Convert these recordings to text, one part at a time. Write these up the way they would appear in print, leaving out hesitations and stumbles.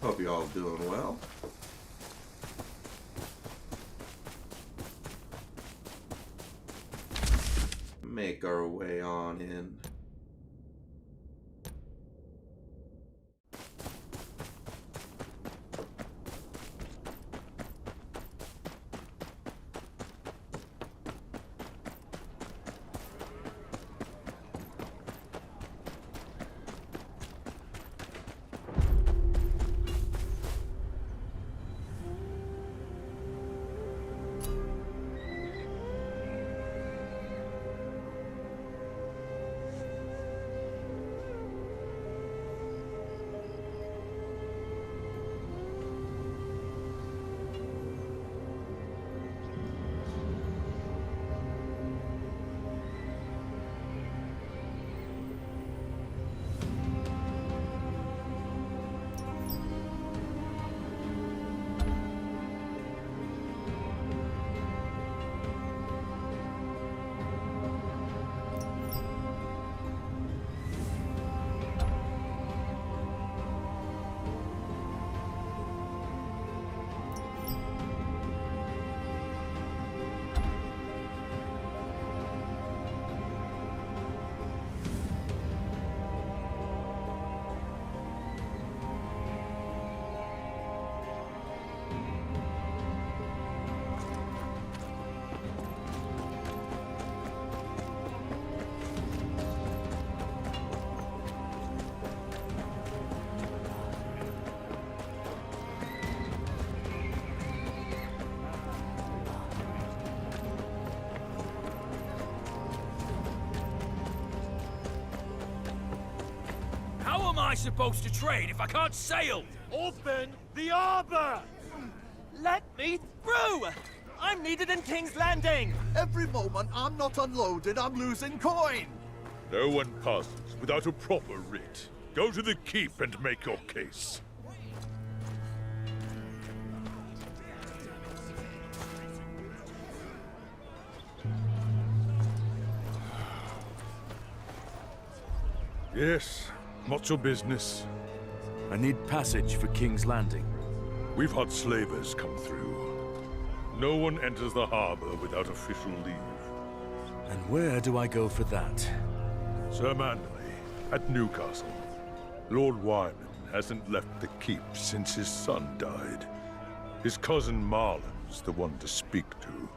Hope you all doing well. Make our way on in. How am I supposed to trade if I can't sail? Open the arbor! Let me through! I'm needed in King's Landing! Every moment I'm not unloaded, I'm losing coin! No one passes without a proper writ. Go to the keep and make your case. Yes, what's your business? I need passage for King's Landing. We've had slavers come through. No one enters the harbor without official leave. And where do I go for that? Sir Manley, at Newcastle. Lord Wyman hasn't left the keep since his son died. His cousin Marlon's the one to speak to.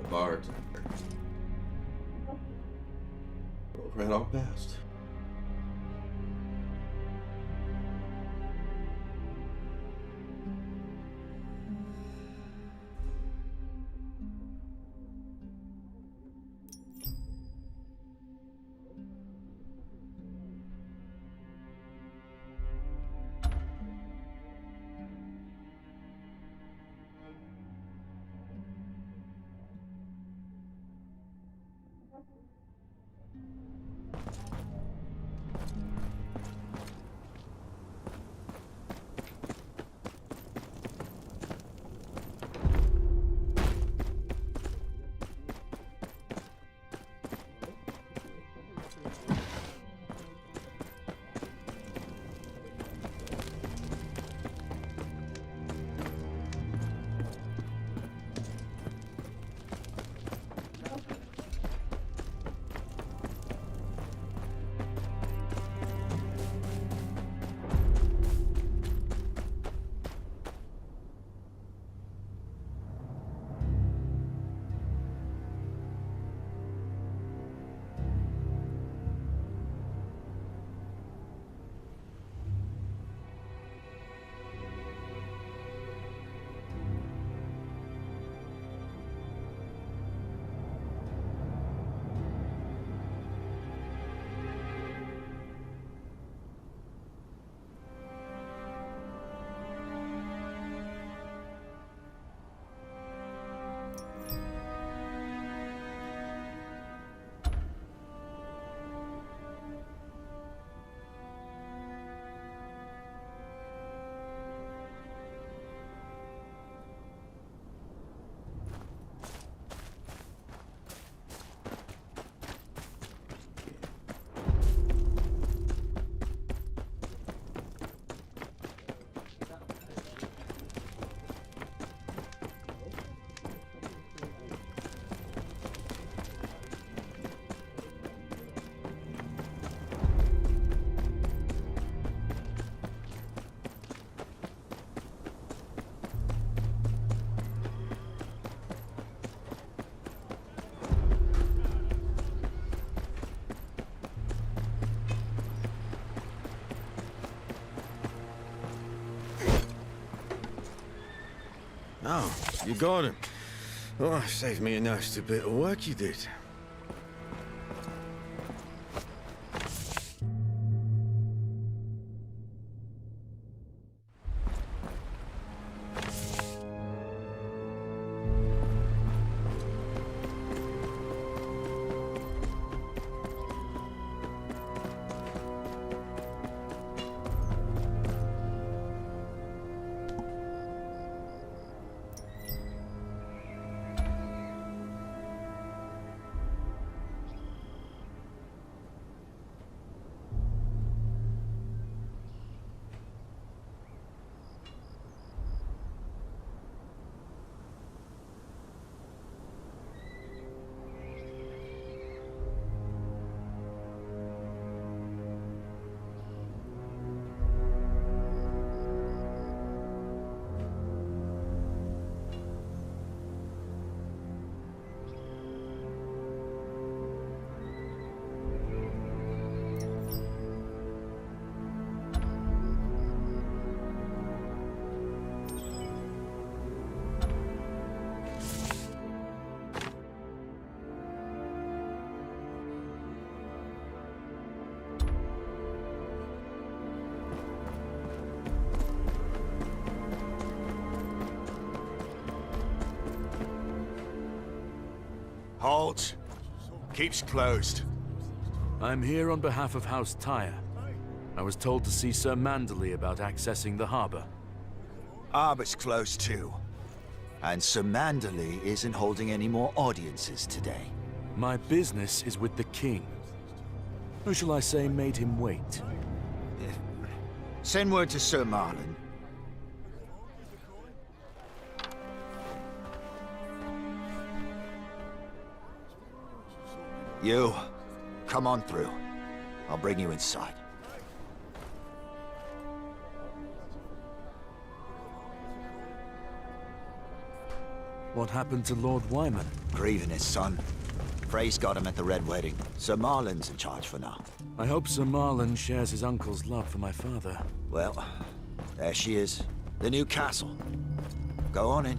Bartender. Rolled right on past. Oh, you got him. Oh, saved me a nasty bit of work you did. Halt! Keeps closed. I'm here on behalf of House Tyre. I was told to see Sir Manderley about accessing the harbor. Harbor's closed too. And Sir Manderley isn't holding any more audiences today. My business is with the king. Who shall I say made him wait? Send word to Sir Marlon. You, come on through. I'll bring you inside. What happened to Lord Wyman? Grieving his son. Frey's got him at the Red Wedding. Sir Marlon's in charge for now. I hope Sir Marlon shares his uncle's love for my father. Well, there she is. The new castle. Go on in.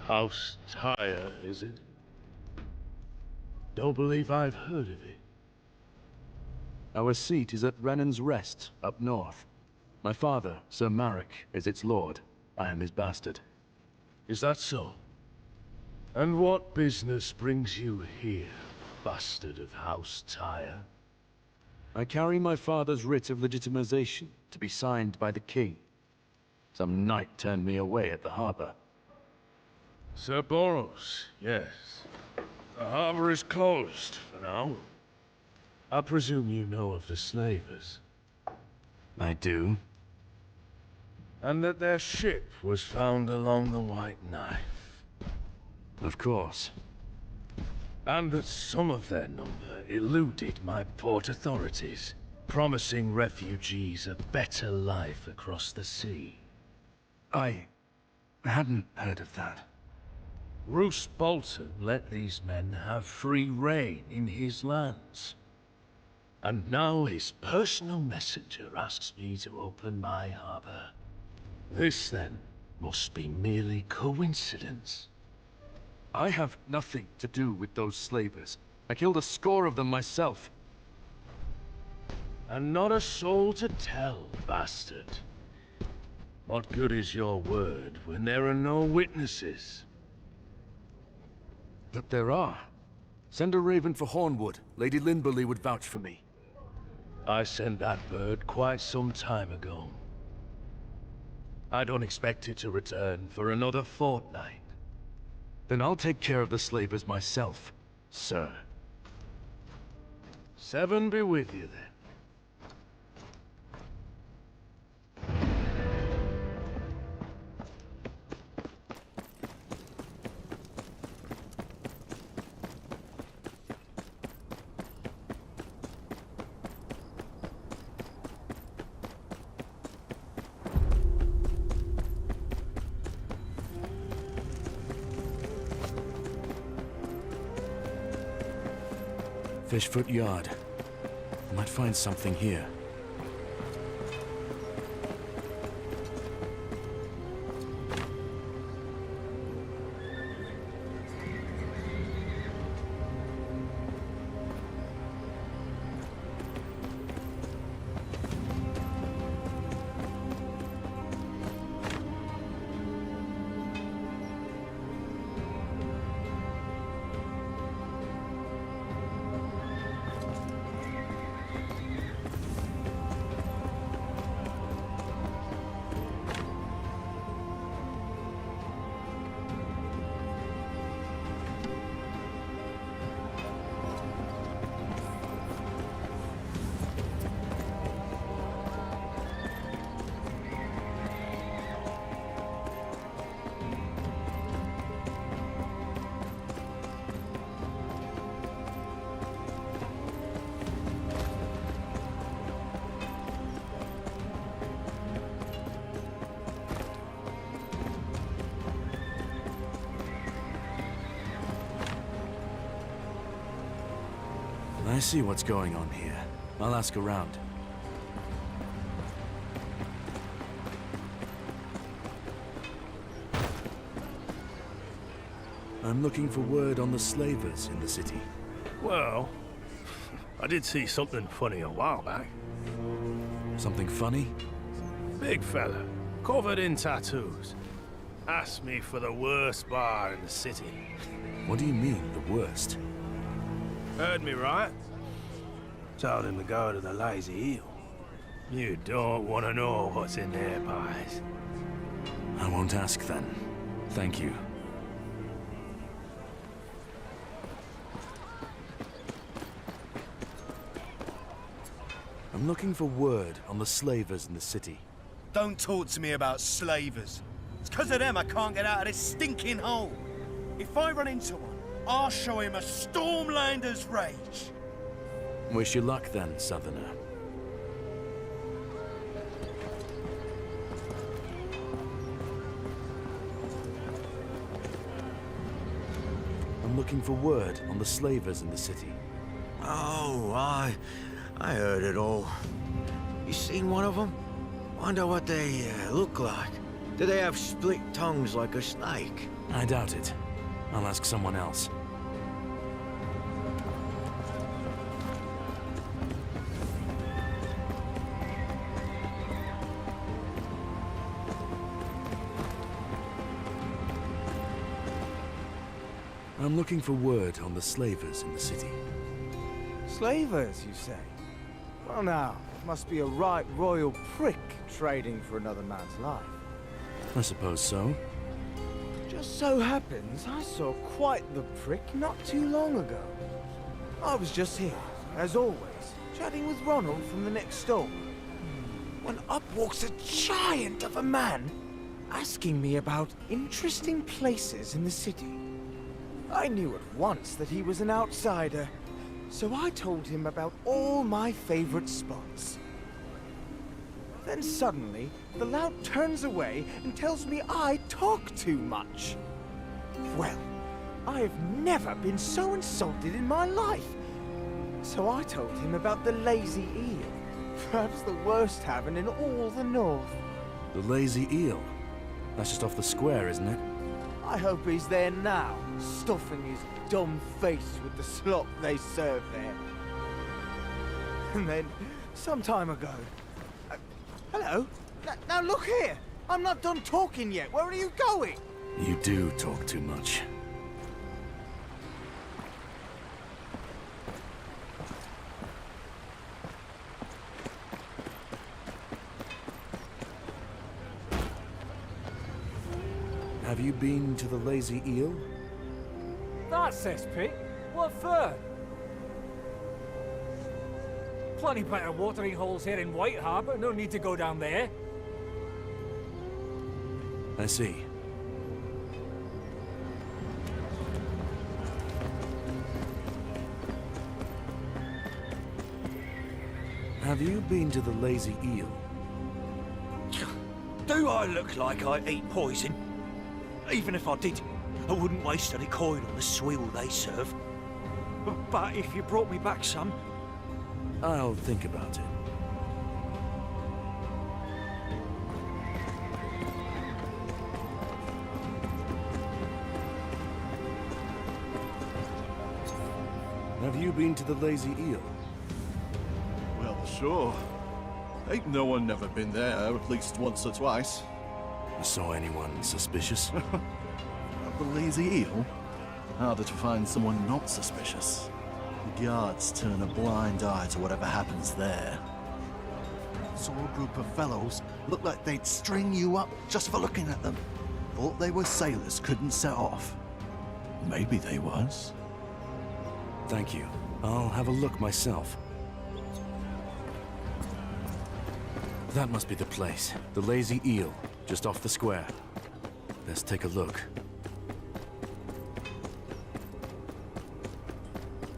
House Tyre, is it? Don't believe I've heard of it. Our seat is at Renan's Rest, up north. My father, Sir Marek, is its lord. I am his bastard. Is that so? And what business brings you here, bastard of House Tyre? I carry my father's writ of legitimization to be signed by the king. Some knight turned me away at the harbor. Sir Boros, yes. The harbor is closed for now. I presume you know of the slavers. I do. And that their ship was found along the White Knife. Of course. And that some of their number eluded my port authorities, promising refugees a better life across the sea. I hadn't heard of that. Roose Bolton let these men have free reign in his lands. And now his personal messenger asks me to open my harbor. This, then, must be merely coincidence. I have nothing to do with those slavers. I killed a score of them myself. And not a soul to tell, bastard. What good is your word when there are no witnesses? But there are. Send a raven for Hornwood. Lady Linberley would vouch for me. I sent that bird quite some time ago. I don't expect it to return for another fortnight. Then I'll take care of the slavers myself, sir. 7 be with you, then. Fishfoot Yard. Might find something here. I see what's going on here. I'll ask around. I'm looking for word on the slavers in the city. Well, I did see something funny a while back. Something funny? Big fella, covered in tattoos. Asked me for the worst bar in the city. What do you mean, the worst? Heard me right? Told him to go to the Lazy Eel. You don't want to know what's in their pies. I won't ask then. Thank you. I'm looking for word on the slavers in the city. Don't talk to me about slavers. It's 'cause of them I can't get out of this stinking hole. If I run into one, I'll show him a Stormlander's rage. Wish you luck then, Southerner. I'm looking for word on the slavers in the city. Oh, I heard it all. You seen one of them? Wonder what they look like. Do they have split tongues like a snake? I doubt it. I'll ask someone else. I'm looking for word on the slavers in the city. Slavers, you say? Well now, must be a right royal prick trading for another man's life. I suppose so. Just so happens I saw quite the prick not too long ago. I was just here, as always, chatting with Ronald from the next door, when up walks a giant of a man, asking me about interesting places in the city. I knew at once that he was an outsider, so I told him about all my favorite spots. Then suddenly, the lout turns away and tells me I talk too much. Well, I have never been so insulted in my life. So I told him about the Lazy Eel, perhaps the worst tavern in all the north. The Lazy Eel. That's just off the square, isn't it? I hope he's there now, stuffing his dumb face with the slop they serve there. And then, some time ago... hello? Now look here! I'm not done talking yet. Where are you going? You do talk too much. Have you been to the Lazy Eel? That cesspit? What for? Plenty better watering holes here in White Harbour. No need to go down there. I see. Have you been to the Lazy Eel? Do I look like I eat poison? Even if I did, I wouldn't waste any coin on the swill they serve. But if you brought me back some... I'll think about it. Have you been to the Lazy Eel? Well, sure. Ain't no one never been there, at least once or twice. You saw anyone suspicious? The Lazy Eel? Harder to find someone not suspicious. The guards turn a blind eye to whatever happens there. Saw a group of fellows, looked like they'd string you up just for looking at them. Thought they were sailors, couldn't set off. Maybe they was. Thank you. I'll have a look myself. That must be the place. The Lazy Eel, just off the square. Let's take a look.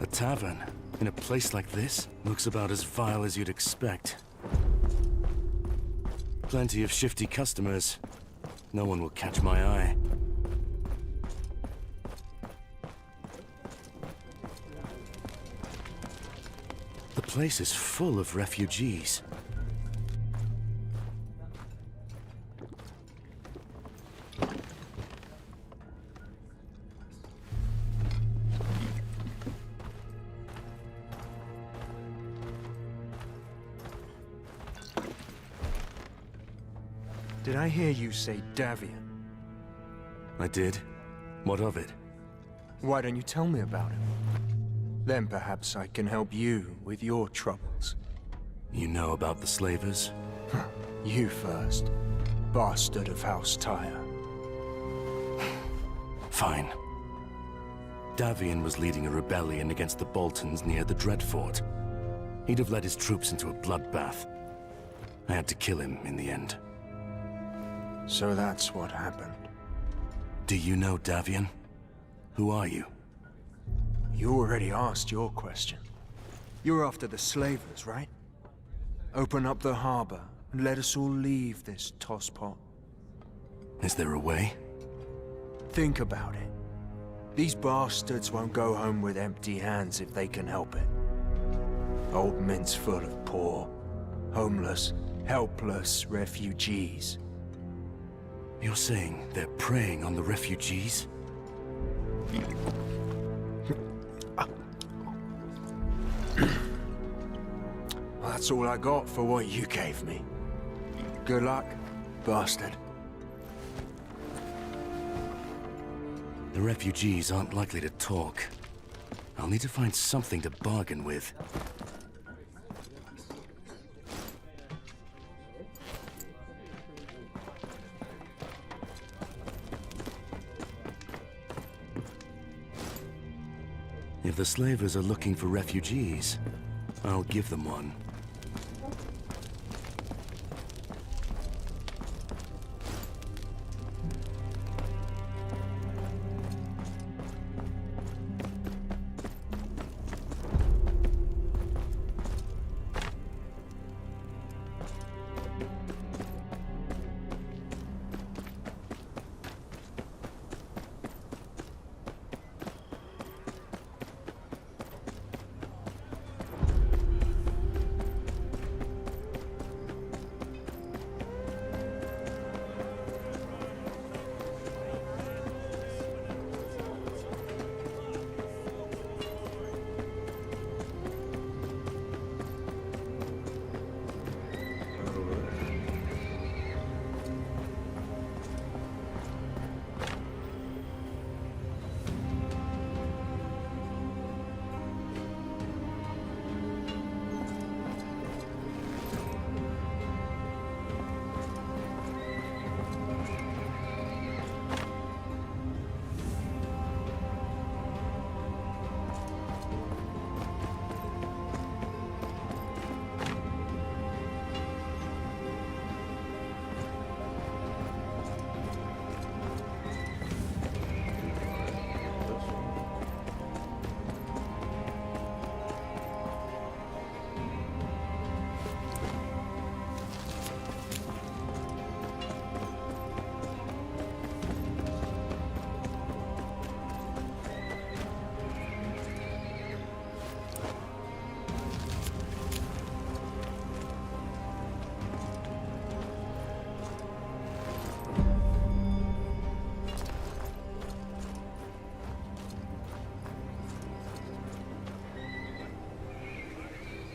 A tavern, in a place like this, looks about as vile as you'd expect. Plenty of shifty customers. No one will catch my eye. The place is full of refugees. Did I hear you say Davian? I did. What of it? Why don't you tell me about him? Then perhaps I can help you with your troubles. You know about the slavers? You first, bastard of House Tyre. Fine. Davian was leading a rebellion against the Boltons near the Dreadfort. He'd have led his troops into a bloodbath. I had to kill him in the end. So that's what happened. Do you know Davian? Who are you? You already asked your question. You're after the slavers, right? Open up the harbor and let us all leave this tosspot. Is there a way? Think about it. These bastards won't go home with empty hands if they can help it. Old Mint's full of poor, homeless, helpless refugees. You're saying they're preying on the refugees? Well, that's all I got for what you gave me. Good luck, bastard. The refugees aren't likely to talk. I'll need to find something to bargain with. If the slavers are looking for refugees, I'll give them one.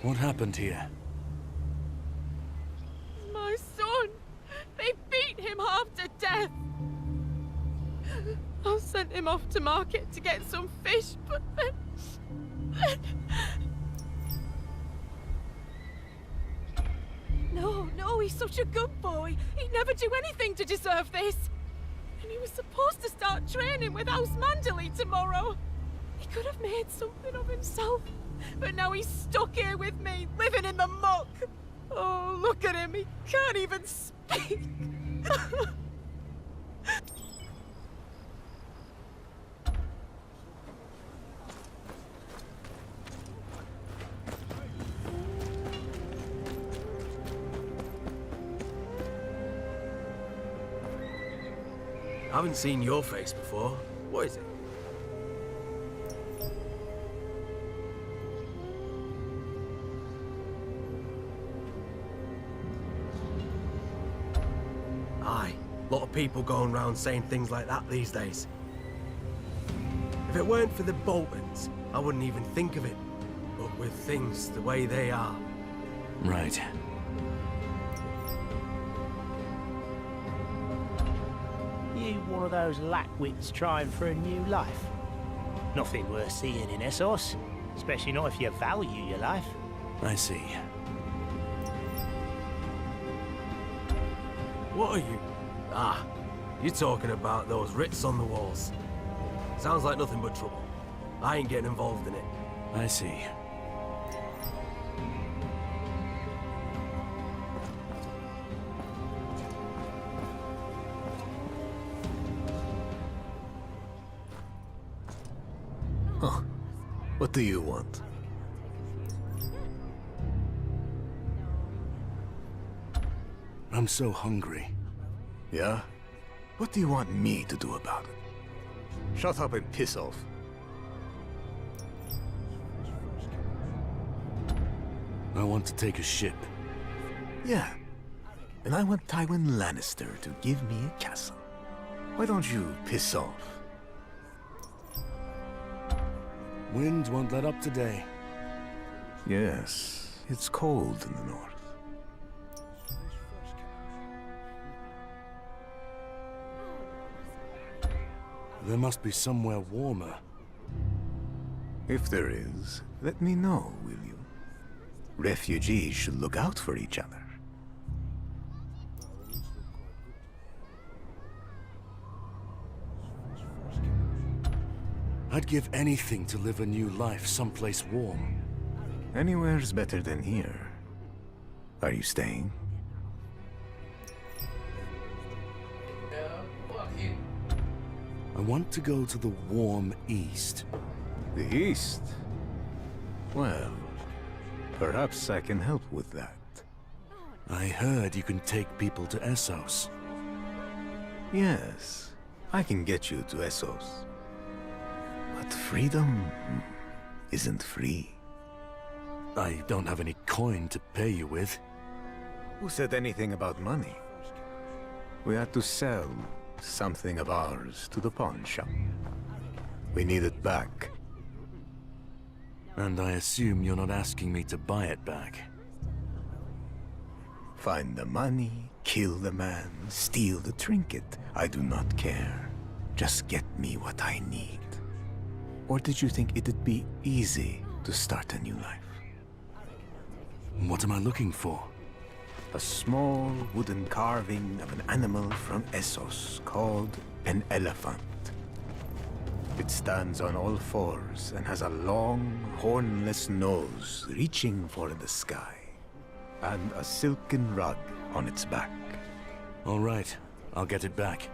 What happened here? My son! They beat him half to death! I sent him off to market to get some fish, but then... No, he's such a good boy. He'd never do anything to deserve this. And he was supposed to start training with House Manderly tomorrow. He could have made something of himself. But now he's stuck here with me, living in the muck. Oh, look at him. He can't even speak. I haven't seen your face before. What is it? Aye, a lot of people going around saying things like that these days. If it weren't for the Boltons, I wouldn't even think of it. But with things the way they are... Right. You one of those lackwits trying for a new life? Nothing worth seeing in Essos, especially not if you value your life. I see. What are you? Ah, you're talking about those writs on the walls. Sounds like nothing but trouble. I ain't getting involved in it. I see. Huh. What do you want? I'm so hungry. Yeah? What do you want me to do about it? Shut up and piss off. I want to take a ship. Yeah. And I want Tywin Lannister to give me a castle. Why don't you piss off? Wind won't let up today. Yes, it's cold in the north. There must be somewhere warmer. If there is, let me know, will you? Refugees should look out for each other. I'd give anything to live a new life someplace warm. Anywhere's better than here. Are you staying? I want to go to the warm east. The east? Well, perhaps I can help with that. I heard you can take people to Essos. Yes, I can get you to Essos. But freedom isn't free. I don't have any coin to pay you with. Who said anything about money? We had to sell something of ours to the pawn shop. We need it back. And I assume you're not asking me to buy it back. Find the money, kill the man, steal the trinket. I do not care. Just get me what I need. Or did you think it'd be easy to start a new life? What am I looking for? A small wooden carving of an animal from Essos called an elephant. It stands on all fours and has a long, hornless nose reaching for the sky, and a silken rug on its back. All right, I'll get it back.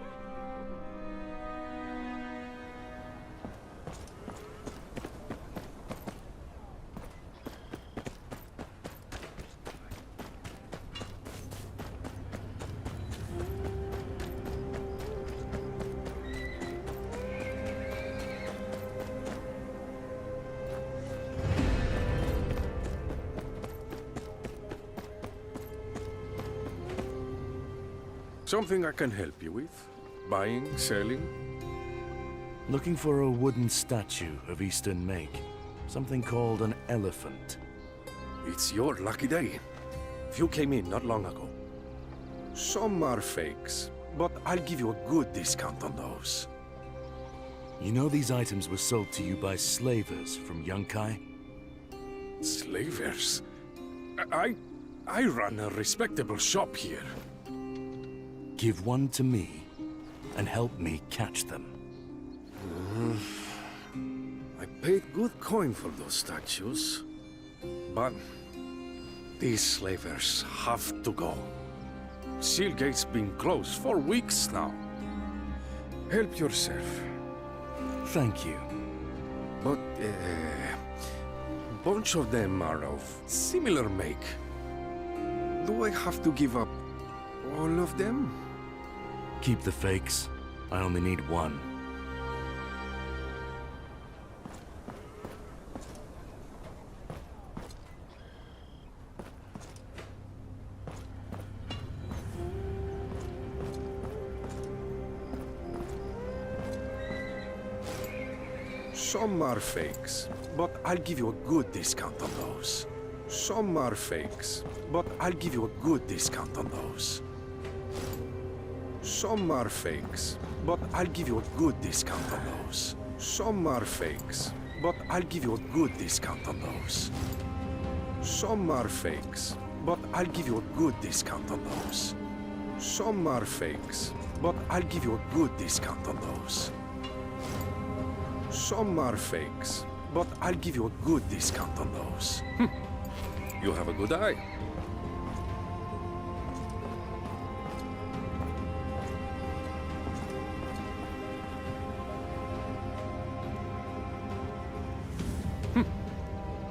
Something I can help you with? Buying, selling? Looking for a wooden statue of Eastern make. Something called an elephant. It's your lucky day. Few came in not long ago. Some are fakes, but I'll give you a good discount on those. You know these items were sold to you by slavers from Yunkai? Slavers? I run a respectable shop here. Give one to me, and help me catch them. I paid good coin for those statues. But these slavers have to go. Seal gate's been closed for weeks now. Help yourself. Thank you. But bunch of them are of similar make. Do I have to give up all of them? Keep the fakes. I only need one. Some are fakes, but I'll give you a good discount on those. Some are fakes, but I'll give you a good discount on those. Some are fakes, but I'll give you a good discount on those. Some are fakes, but I'll give you a good discount on those. Some are fakes, but I'll give you a good discount on those. Some are fakes, but I'll give you a good discount on those. Some are fakes, but I'll give you a good discount on those. You have a good eye.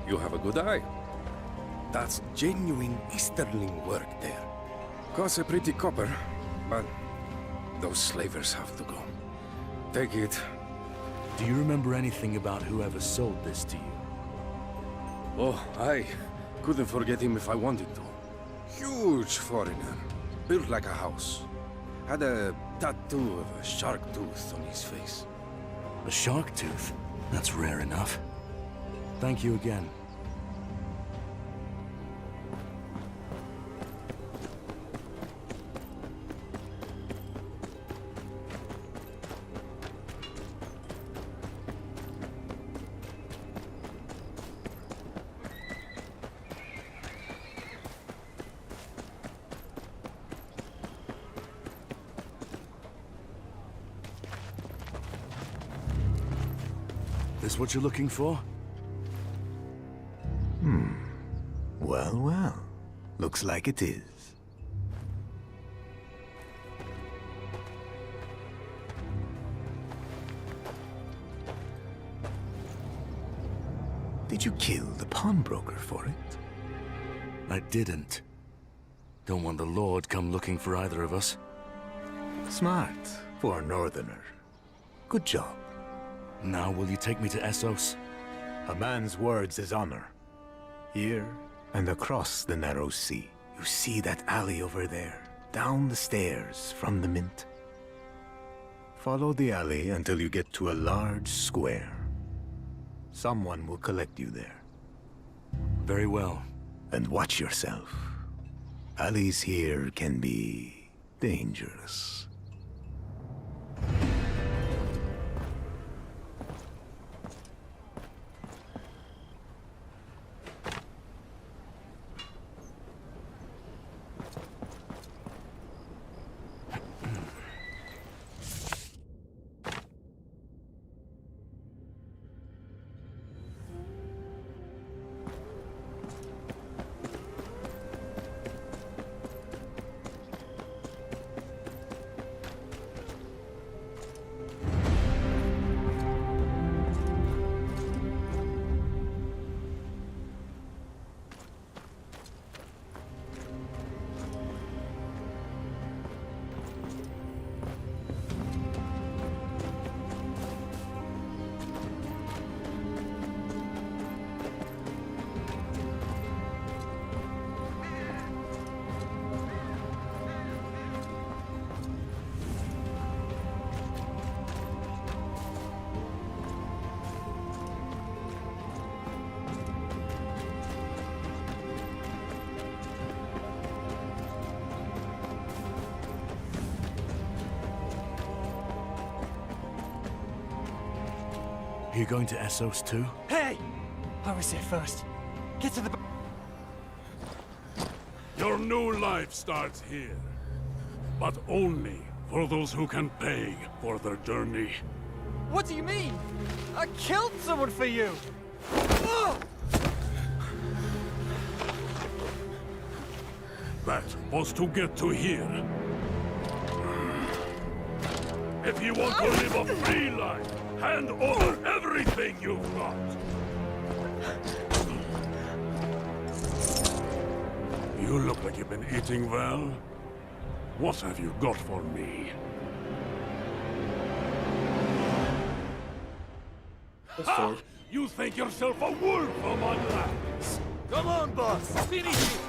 You have a good eye. That's genuine Easterling work there. Costs a pretty copper, but those slavers have to go. Take it. Do you remember anything about whoever sold this to you? Oh, I couldn't forget him if I wanted to. Huge foreigner, built like a house. Had a tattoo of a shark tooth on his face. A shark tooth? That's rare enough. Thank you again. This what you're looking for? Well, well. Looks like it is. Did you kill the pawnbroker for it? I didn't. Don't want the Lord come looking for either of us. Smart for a northerner. Good job. Now will you take me to Essos? A man's words is honor. Here and across the narrow sea. You see that alley over there, down the stairs from the Mint. Follow the alley until you get to a large square. Someone will collect you there. Very well. And watch yourself. Alleys here can be dangerous. You going to Essos too? Hey! I was there first. Get to the... Your new life starts here. But only for those who can pay for their journey. What do you mean? I killed someone for you! That was to get to here. If you want to live a free life, hand over everything you've got. You look like you've been eating well. What have you got for me? Ha! You think yourself a wolf among lambs? Come on, boss! Finish it!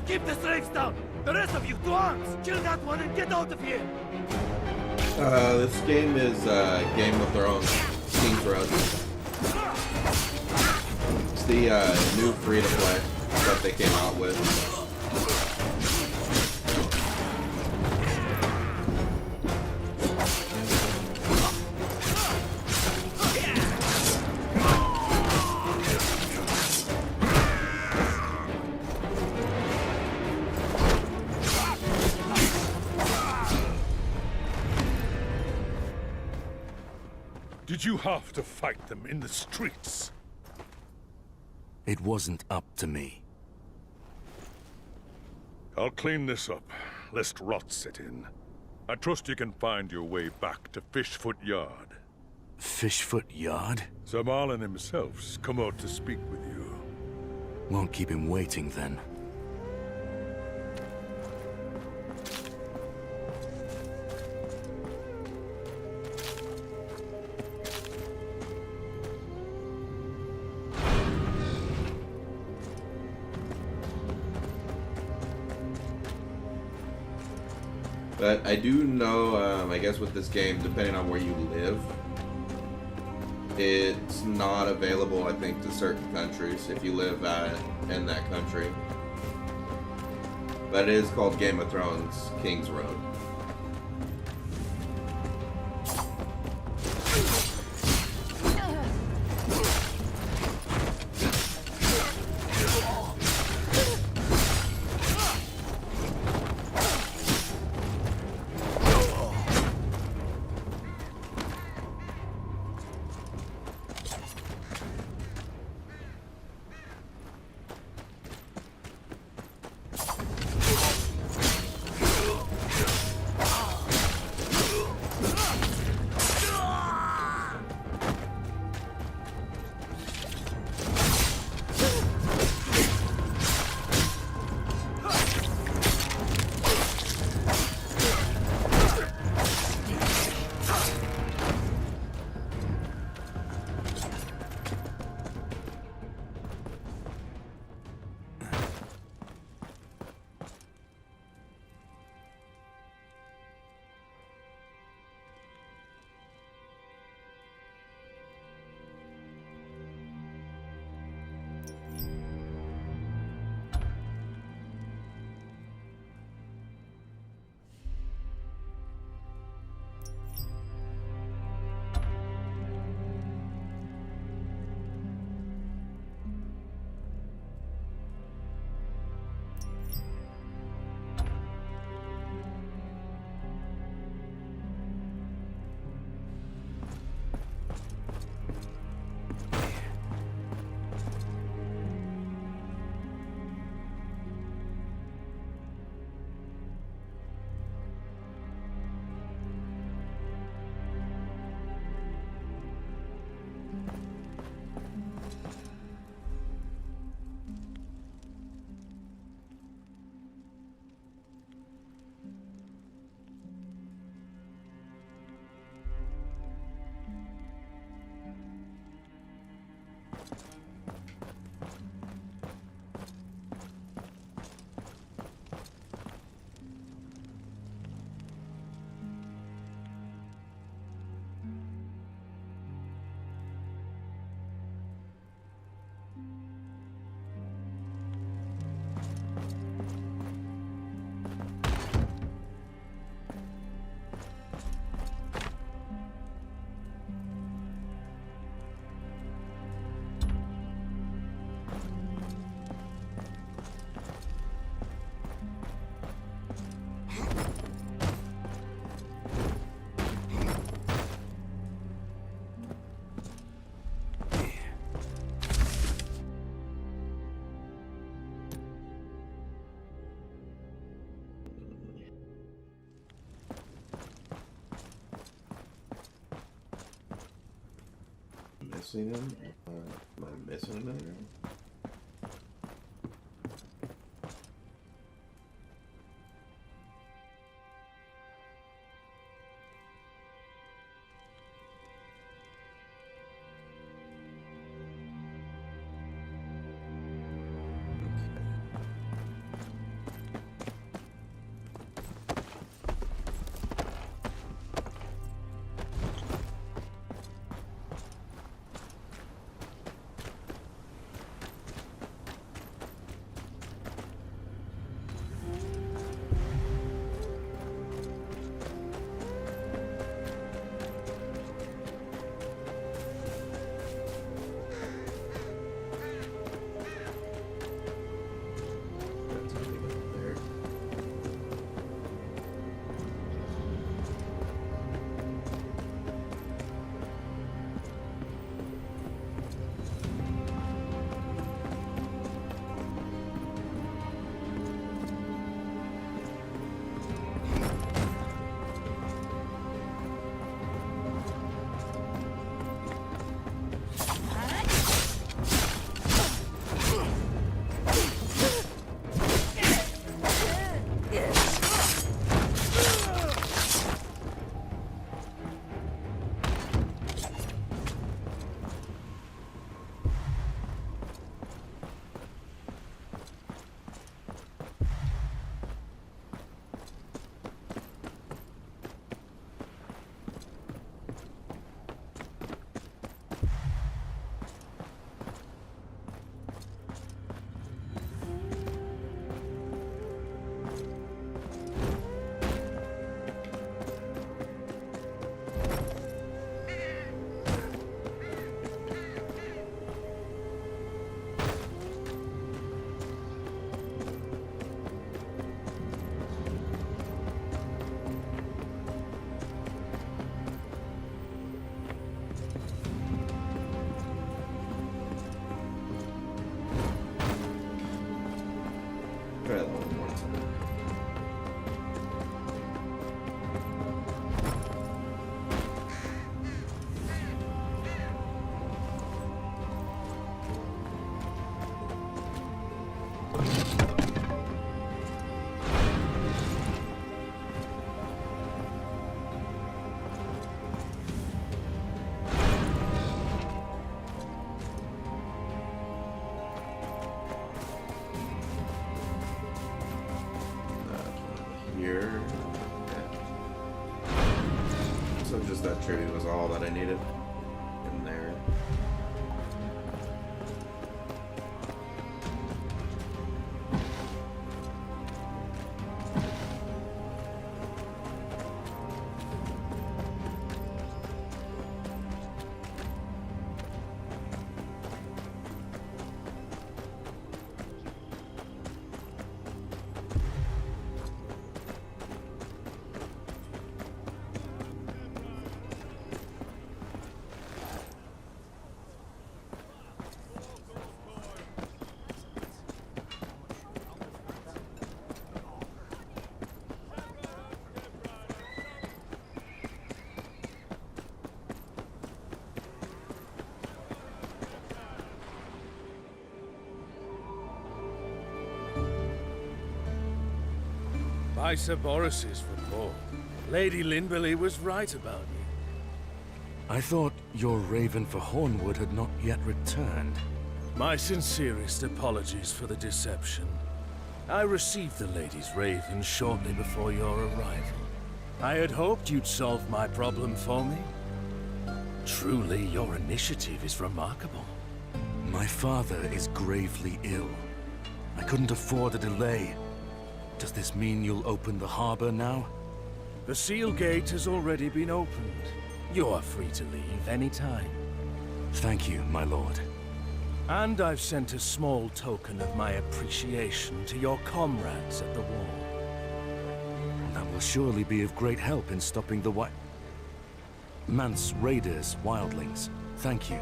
Keep the slaves down! The rest of you, to arms! Kill that one and get out of here! This game is Game of Thrones, King's Road. It's the new free-to-play that they came out with. Did you have to fight them in the streets? It wasn't up to me. I'll clean this up, lest rot set in. I trust you can find your way back to Fishfoot Yard. Fishfoot Yard? Sir Marlon himself's come out to speak with you. Won't keep him waiting, then. But I do know, I guess with this game, depending on where you live, it's not available, I think, to certain countries if you live in that country. But it is called Game of Thrones, King's Road. missing him? Am I missing him anywhere? Try that one more time. Here. Yeah. So just that tribute was all that I needed in there. By Sir Boris's report, Lady Linberly was right about you. I thought your raven for Hornwood had not yet returned. My sincerest apologies for the deception. I received the lady's raven shortly before your arrival. I had hoped you'd solve my problem for me. Truly, your initiative is remarkable. My father is gravely ill. I couldn't afford a delay. Does this mean you'll open the harbor now? The seal gate has already been opened. You are free to leave any time. Thank you, my lord. And I've sent a small token of my appreciation to your comrades at the wall. That will surely be of great help in stopping the Manse raiders, wildlings. Thank you.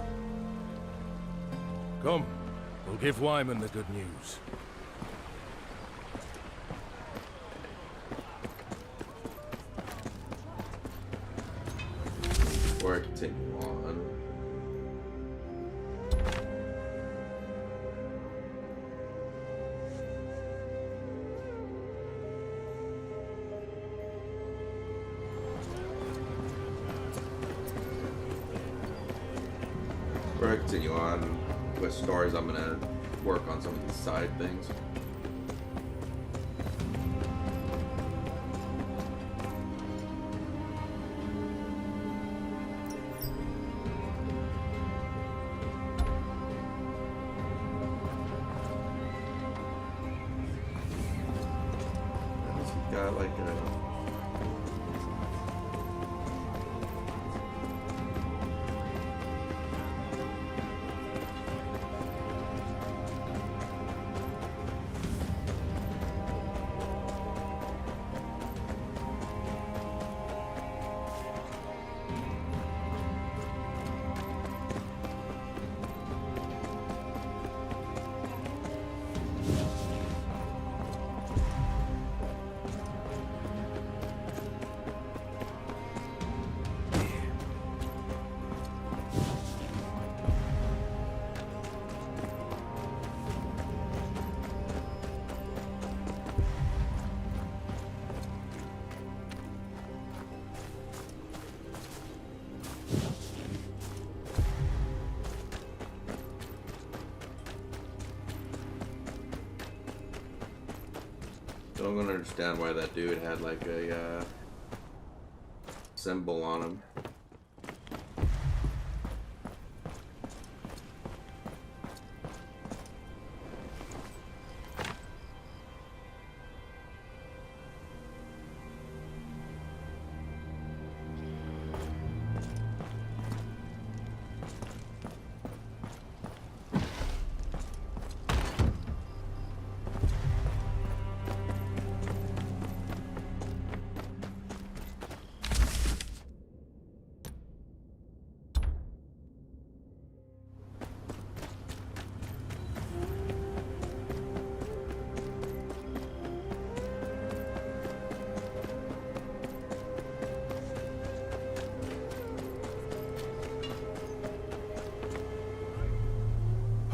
Come, we'll give Wyman the good news. Or continue on. I continue on with stories, I'm gonna work on some of these side things. Got like a I don't understand why that dude had like a symbol on him.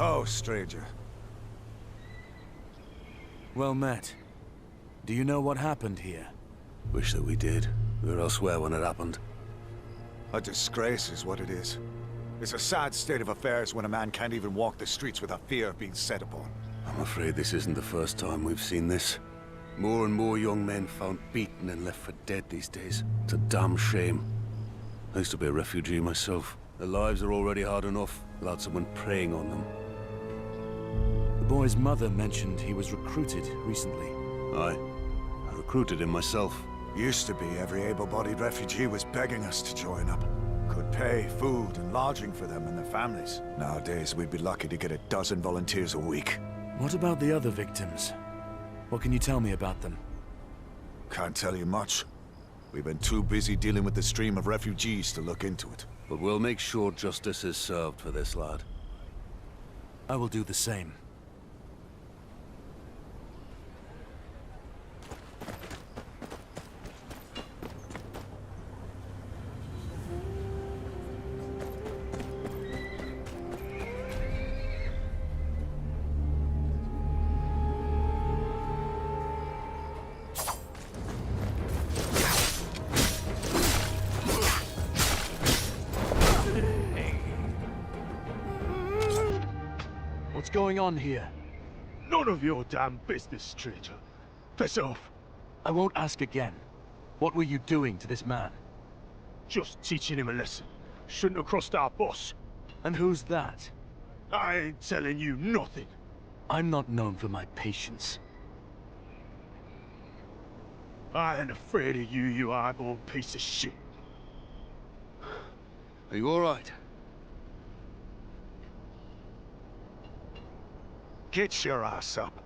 Oh, stranger. Well met. Do you know what happened here? Wish that we did. We were elsewhere when it happened. A disgrace is what it is. It's a sad state of affairs when a man can't even walk the streets without fear of being set upon. I'm afraid this isn't the first time we've seen this. More and more young men found beaten and left for dead these days. It's a damn shame. I used to be a refugee myself. Their lives are already hard enough without someone preying on them. The boy's mother mentioned he was recruited recently. Aye. I recruited him myself. Used to be every able-bodied refugee was begging us to join up. Could pay food and lodging for them and their families. Nowadays, we'd be lucky to get a dozen volunteers a week. What about the other victims? What can you tell me about them? Can't tell you much. We've been too busy dealing with the stream of refugees to look into it. But we'll make sure justice is served for this lad. I will do the same. What's going on here? None of your damn business, stranger. Piss off. I won't ask again. What were you doing to this man? Just teaching him a lesson. Shouldn't have crossed our boss. And who's that? I ain't telling you nothing. I'm not known for my patience. I ain't afraid of you, you eyeball piece of shit. Are you alright? Get your ass up.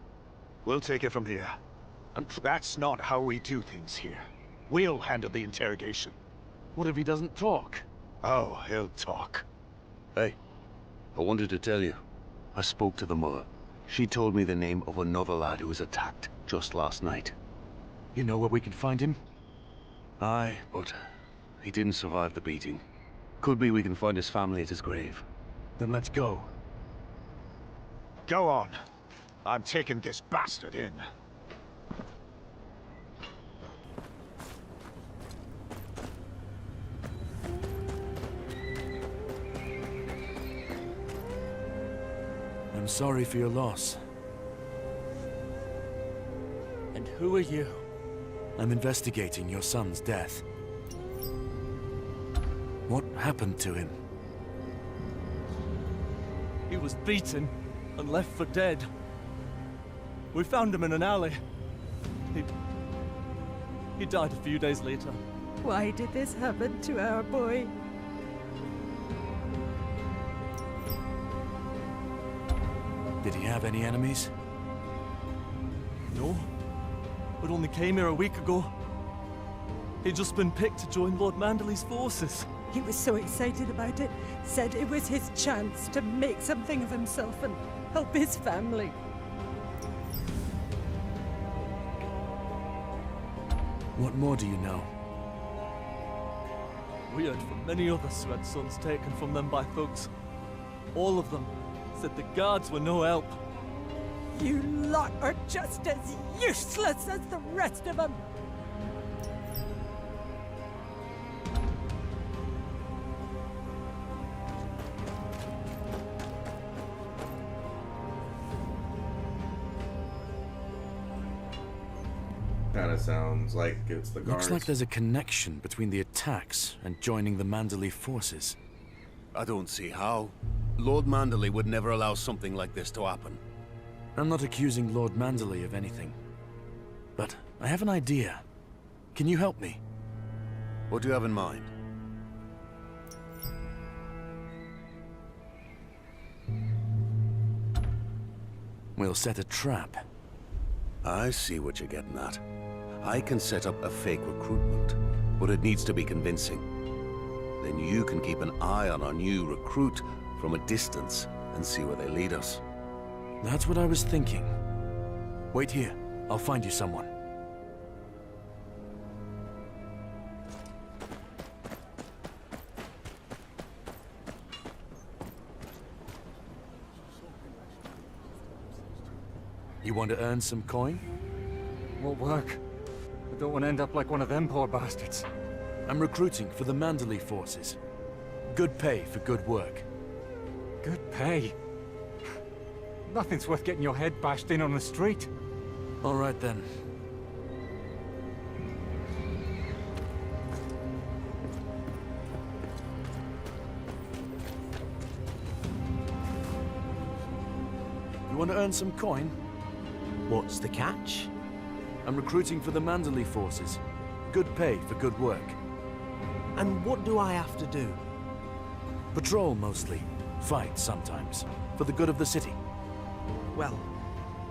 We'll take it from here. And that's not how we do things here. We'll handle the interrogation. What if he doesn't talk? Oh, he'll talk. Hey, I wanted to tell you. I spoke to the mother. She told me the name of another lad who was attacked just last night. You know where we can find him? Aye, but he didn't survive the beating. Could be we can find his family at his grave. Then let's go. Go on. I'm taking this bastard in. I'm sorry for your loss. And who are you? I'm investigating your son's death. What happened to him? He was beaten and left for dead. We found him in an alley. He died a few days later. Why did this happen to our boy? Did he have any enemies? No. But only came here a week ago. He'd just been picked to join Lord Manderley's forces. He was so excited about it, said it was his chance to make something of himself and help his family. What more do you know? We heard from many others who had sons taken from them by thugs. All of them said the guards were no help. You lot are just as useless as the rest of them. Kind of sounds like it's the guards. Looks like there's a connection between the attacks and joining the Manderley forces. I don't see how. Lord Manderley would never allow something like this to happen. I'm not accusing Lord Manderley of anything. But I have an idea. Can you help me? What do you have in mind? We'll set a trap. I see what you're getting at. I can set up a fake recruitment, but it needs to be convincing. Then you can keep an eye on our new recruit from a distance and see where they lead us. That's what I was thinking. Wait here. I'll find you someone. You want to earn some coin? Won't work. I don't want to end up like one of them poor bastards. I'm recruiting for the Manderley forces. Good pay for good work. Good pay? Nothing's worth getting your head bashed in on the street. All right then. You want to earn some coin? What's the catch? I'm recruiting for the Manderley forces. Good pay for good work. And what do I have to do? Patrol mostly. Fight sometimes. For the good of the city. Well,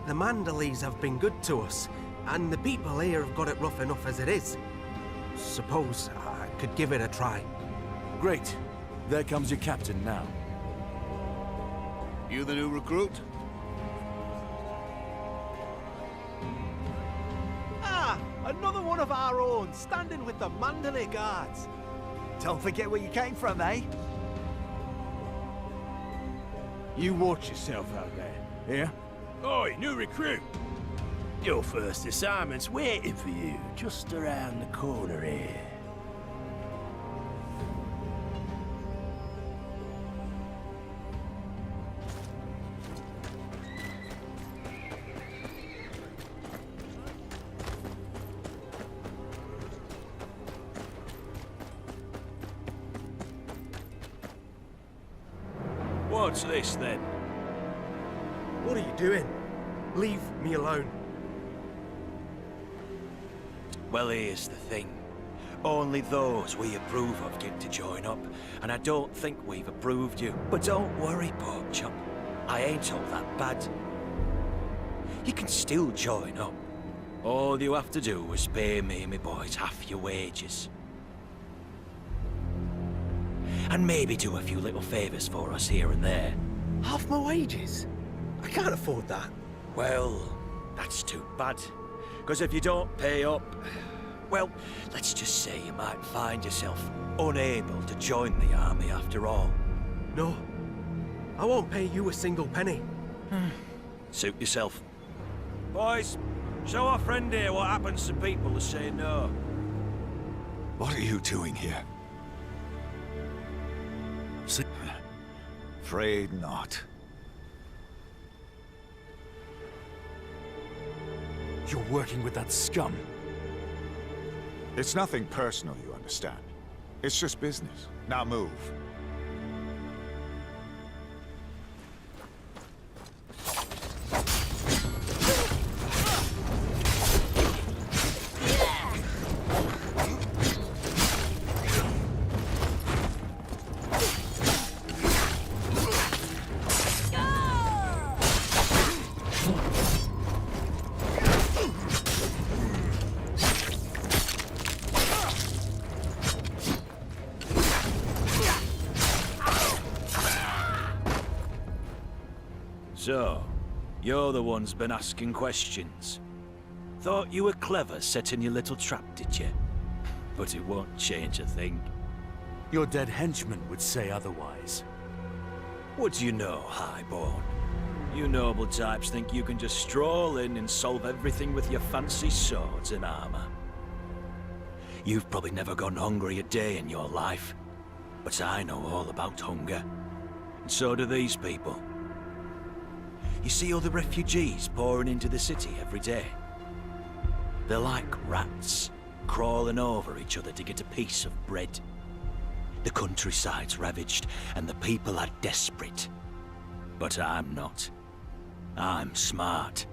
the Manderleys have been good to us, and the people here have got it rough enough as it is. Suppose I could give it a try. Great. There comes your captain now. You the new recruit? Ah, another one of our own, standing with the Manderley guards. Don't forget where you came from, eh? You watch yourself out there, yeah? Oi, new recruit! Your first assignment's waiting for you, just around the corner here. What's this, then? What are you doing? Leave me alone. Well, here's the thing. Only those we approve of get to join up, and I don't think we've approved you. But don't worry, Porkchop. I ain't all that bad. You can still join up. All you have to do is pay me and my boys half your wages. And maybe do a few little favours for us here and there. Half my wages? I can't afford that. Well, that's too bad. Because if you don't pay up, well, let's just say you might find yourself unable to join the army after all. No. I won't pay you a single penny. Suit yourself. Boys, show our friend here what happens to people who say no. What are you doing here? Afraid not. You're working with that scum. It's nothing personal, you understand. It's just business. Now move. So, you're the one's been asking questions. Thought you were clever setting your little trap, did you? But it won't change a thing. Your dead henchman would say otherwise. What do you know, Highborn? You noble types think you can just stroll in and solve everything with your fancy swords and armor. You've probably never gone hungry a day in your life. But I know all about hunger. And so do these people. You see all the refugees pouring into the city every day? They're like rats, crawling over each other to get a piece of bread. The countryside's ravaged, and the people are desperate. But I'm not. I'm smart.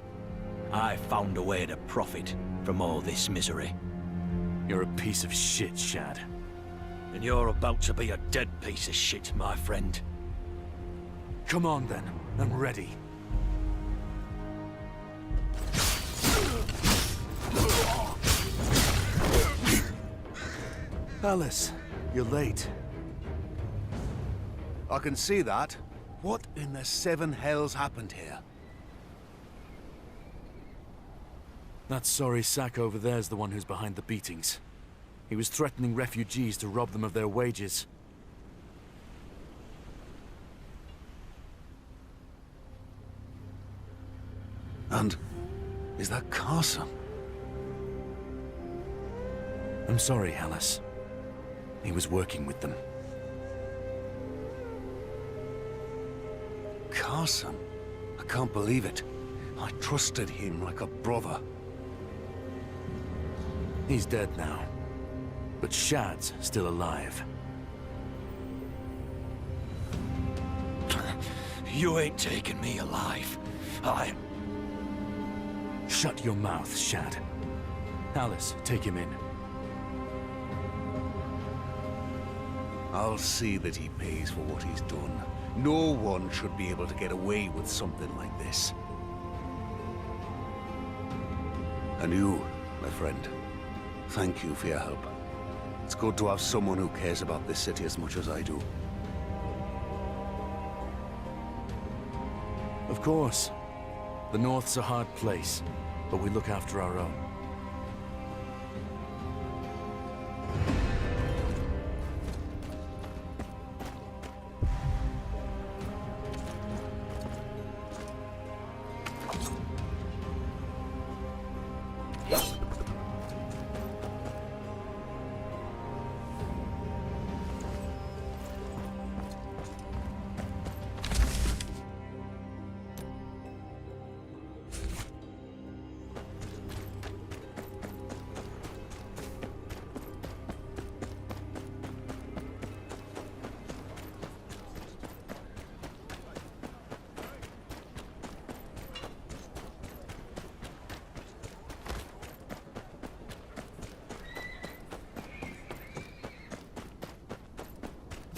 I found a way to profit from all this misery. You're a piece of shit, Shad. And you're about to be a dead piece of shit, my friend. Come on then, I'm ready. Alice, you're late. I can see that. What in the seven hells happened here? That sorry sack over there's the one who's behind the beatings. He was threatening refugees to rob them of their wages. And is that Carson? I'm sorry, Alice. He was working with them. Carson? I can't believe it. I trusted him like a brother. He's dead now. But Shad's still alive. You ain't taking me alive. Shut your mouth, Shad. Alice, take him in. I'll see that he pays for what he's done. No one should be able to get away with something like this. And you, my friend, thank you for your help. It's good to have someone who cares about this city as much as I do. Of course. The North's a hard place, but we look after our own.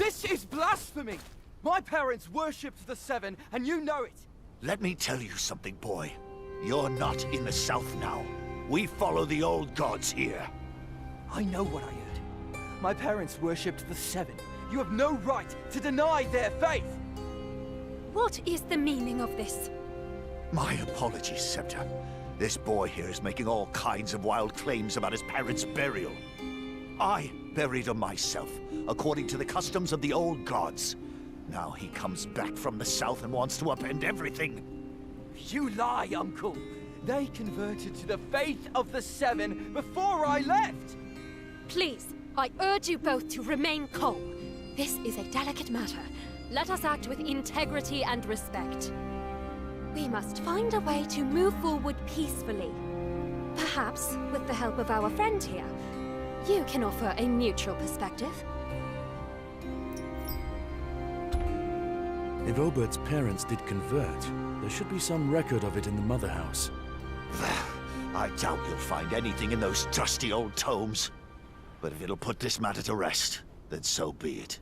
This is blasphemy! My parents worshipped the Seven, and you know it! Let me tell you something, boy. You're not in the South now. We follow the old gods here. I know what I heard. My parents worshipped the Seven. You have no right to deny their faith! What is the meaning of this? My apologies, Scepter. This boy here is making all kinds of wild claims about his parents' burial. I buried him myself, according to the customs of the old gods. Now he comes back from the south and wants to upend everything. You lie, Uncle. They converted to the faith of the Seven before I left! Please, I urge you both to remain calm. This is a delicate matter. Let us act with integrity and respect. We must find a way to move forward peacefully. Perhaps, with the help of our friend here, you can offer a neutral perspective. If Obert's parents did convert, there should be some record of it in the Mother House. I doubt you'll find anything in those dusty old tomes. But if it'll put this matter to rest, then so be it.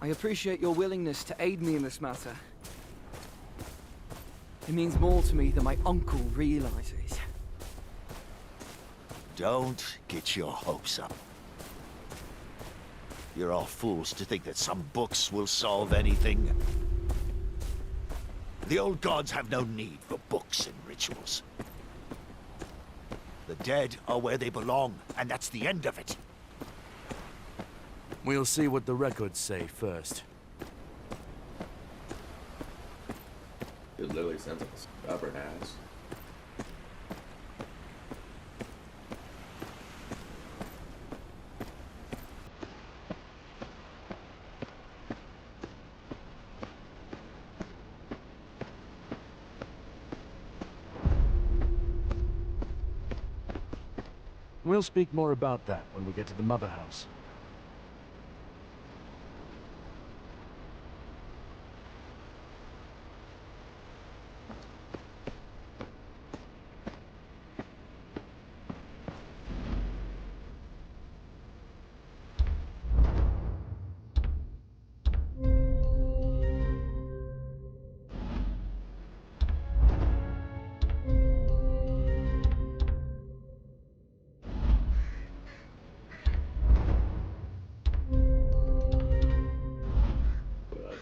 I appreciate your willingness to aid me in this matter. It means more to me than my uncle realizes. Don't get your hopes up. You're all fools to think that some books will solve anything. The old gods have no need for books and rituals. The dead are where they belong, and that's the end of it. We'll see what the records say first. Dude literally sounds like a stubborn ass. We'll speak more about that when we get to the Mother House.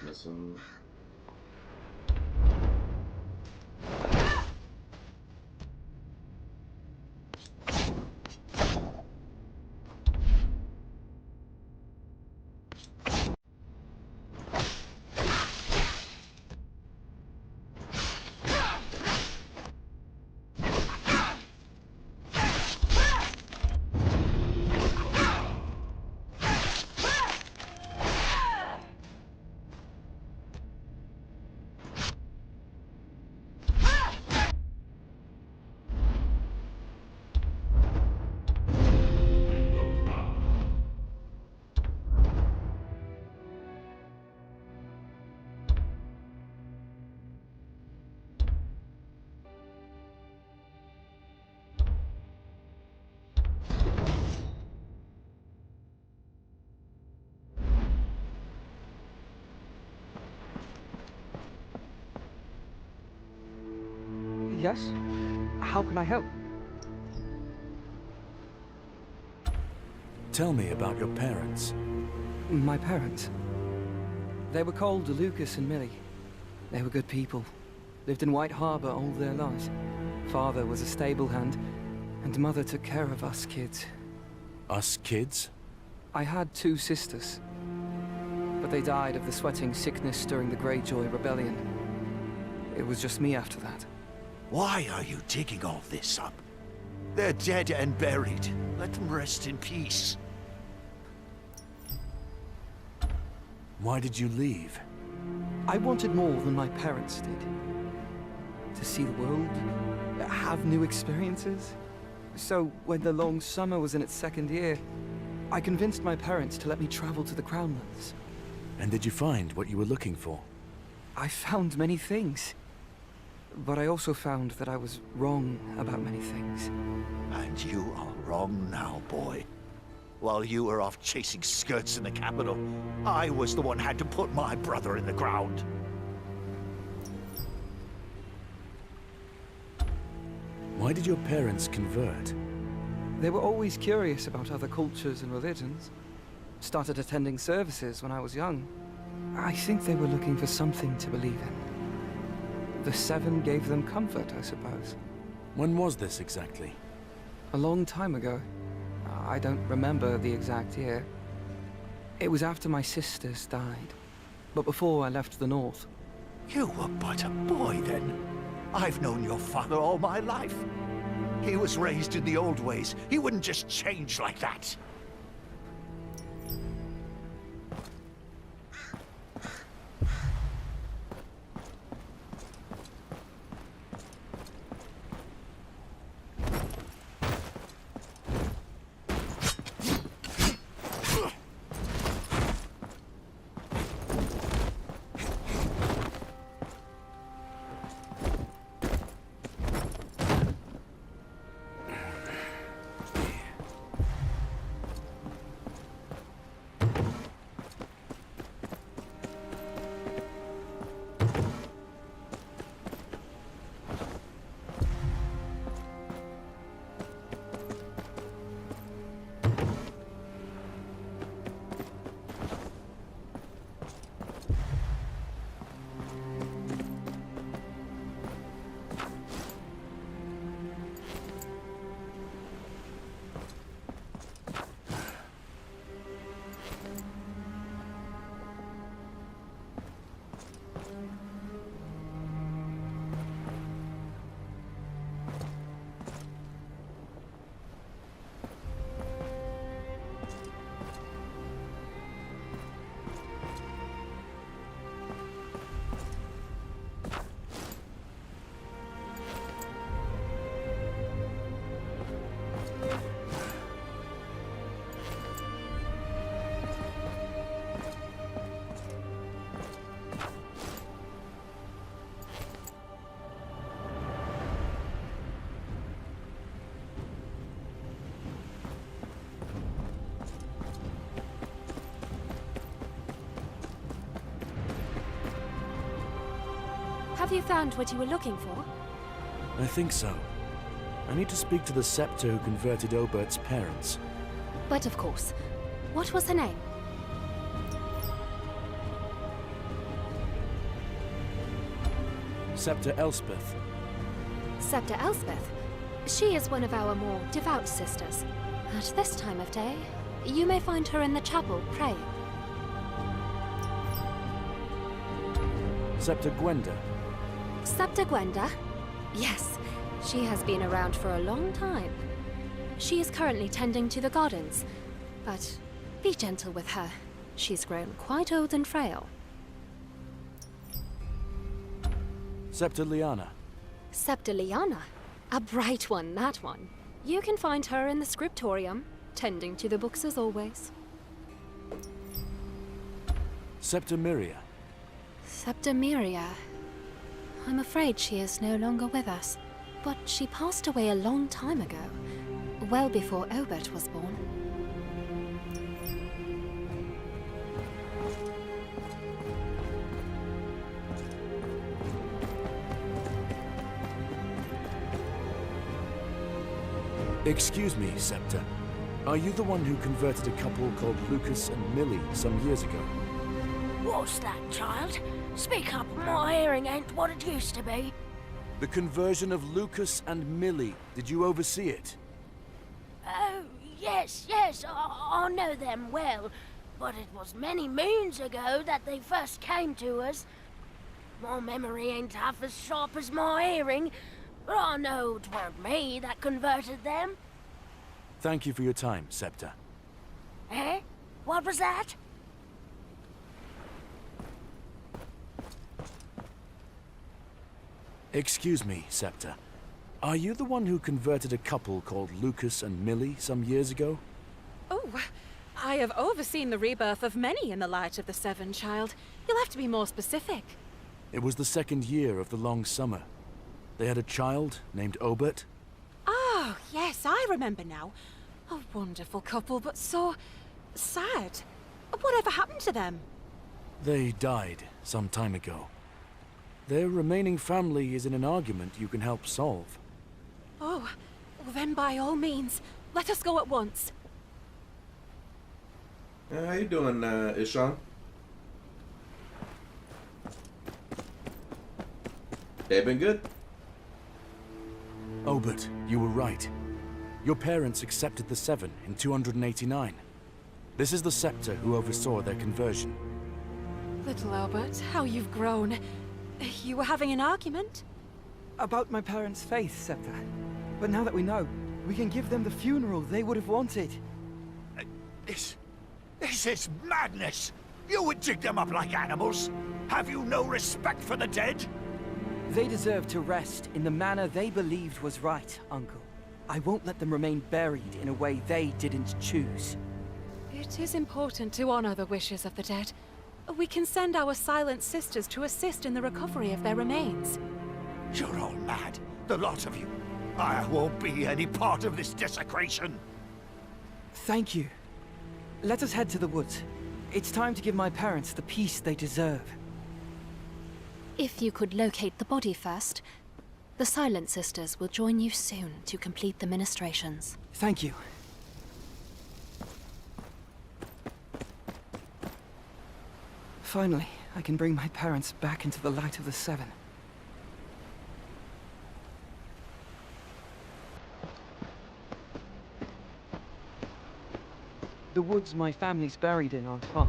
Missing. Yes? How can I help? Tell me about your parents. My parents? They were called Lucas and Millie. They were good people. Lived in White Harbor all their lives. Father was a stable hand, and Mother took care of us kids. Us kids? I had 2 sisters, but they died of the sweating sickness during the Greyjoy Rebellion. It was just me after that. Why are you digging all this up? They're dead and buried. Let them rest in peace. Why did you leave? I wanted more than my parents did. To see the world, have new experiences. So, when the long summer was in its 2nd year, I convinced my parents to let me travel to the Crownlands. And did you find what you were looking for? I found many things. But I also found that I was wrong about many things. And you are wrong now, boy. While you were off chasing skirts in the capital, I was the one who had to put my brother in the ground. Why did your parents convert? They were always curious about other cultures and religions. Started attending services when I was young. I think they were looking for something to believe in. The 7 gave them comfort, I suppose. When was this exactly? A long time ago. I don't remember the exact year. It was after my sisters died, but before I left the north. You were but a boy then. I've known your father all my life. He was raised in the old ways. He wouldn't just change like that. Have you found what you were looking for? I think so. I need to speak to the Scepter who converted Obert's parents. But of course. What was her name? Scepter Elspeth. Scepter Elspeth. She is one of our more devout sisters. At this time of day, you may find her in the chapel praying. Scepter Gwenda. Scepter Gwenda? Yes, she has been around for a long time. She is currently tending to the gardens, but be gentle with her. She's grown quite old and frail. Scepter Liana. Scepter Liana? A bright one, that one. You can find her in the scriptorium, tending to the books as always. Scepter Myria. Scepter Myria. I'm afraid she is no longer with us, but she passed away a long time ago, well before Obert was born. Excuse me, Scepter. Are you the one who converted a couple called Lucas and Millie some years ago? What's that, child? Speak up, my hearing ain't what it used to be. The conversion of Lucas and Millie. Did you oversee it? Oh, yes, I know them well. But it was many moons ago that they first came to us. My memory ain't half as sharp as my hearing, but I know 'tweren't me that converted them. Thank you for your time, Scepter. Eh? What was that? Excuse me, Scepter. Are you the one who converted a couple called Lucas and Millie some years ago? Oh, I have overseen the rebirth of many in the light of the Seven, child. You'll have to be more specific. It was the second year of the long summer. They had a child named Obert. Oh, yes, I remember now. A wonderful couple, but so sad. Whatever happened to them? They died some time ago. Their remaining family is in an argument you can help solve. Oh, well then by all means, let us go at once. How you doing, Ishan? They've been good. Obert, you were right. Your parents accepted the Seven in 289. This is the Scepter who oversaw their conversion. Little Albert, how you've grown. You were having an argument? About my parents' faith, Scepter. But now that we know, we can give them the funeral they would have wanted. This is madness! You would dig them up like animals! Have you no respect for the dead? They deserve to rest in the manner they believed was right, Uncle. I won't let them remain buried in a way they didn't choose. It is important to honor the wishes of the dead. We can send our silent sisters to assist in the recovery of their remains. You're all mad, the lot of you. I won't be any part of this desecration. Thank you. Let us head to the woods. It's time to give my parents the peace they deserve. If you could locate the body first, the Silent Sisters will join you soon to complete the ministrations. Thank you. Finally, I can bring my parents back into the light of the Seven. The woods my family's buried in aren't far.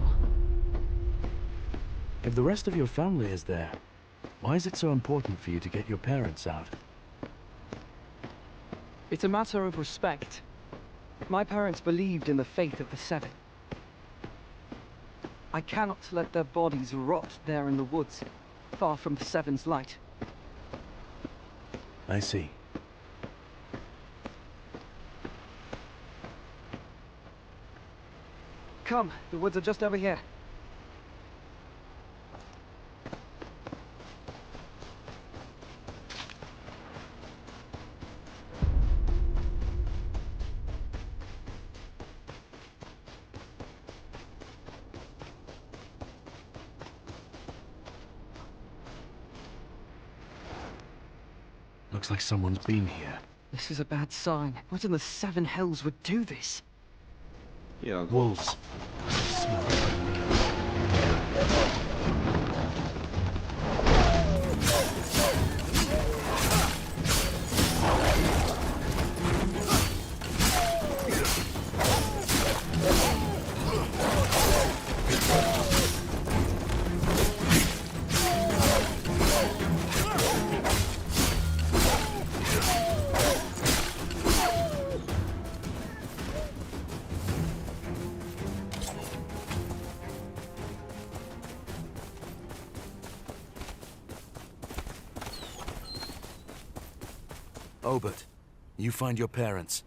If the rest of your family is there, why is it so important for you to get your parents out? It's a matter of respect. My parents believed in the faith of the Seven. I cannot let their bodies rot there in the woods, far from the Seven's light. I see. Come, the woods are just over here. Looks like someone's been here. This is a bad sign. What in the seven hells would do this? Yeah. Wolves. Smell like meat. Obert, you find your parents.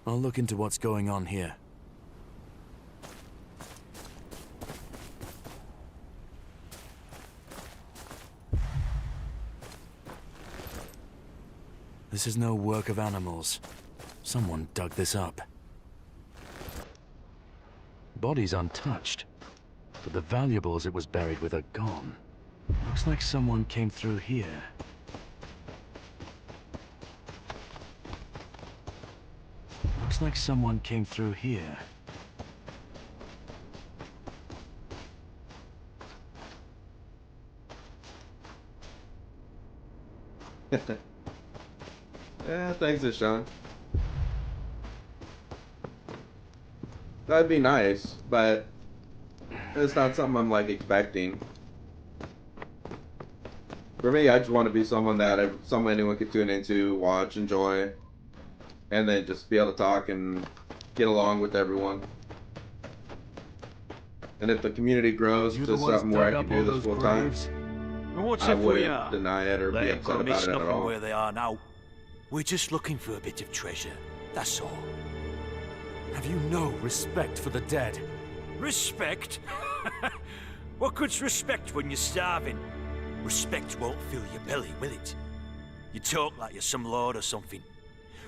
I'll look into what's going on here. This is no work of animals. Someone dug this up. Body's untouched, but the valuables it was buried with are gone. Looks like someone came through here. Looks like someone came through here. Yeah, thanks, Sean. That'd be nice, but it's not something I'm like expecting. For me, I just want to be someone that anyone could tune into, watch, enjoy, and then just be able to talk and get along with everyone. And if the community grows to something where I can do this full time, And what's I if we wouldn't are? deny it or They be ain't upset gonna about miss it at nothing all. where they are now. We're just looking for a bit of treasure, that's all. Have you no respect for the dead? Respect? What good's respect when you're starving? Respect won't fill your belly, will it? You talk like you're some lord or something.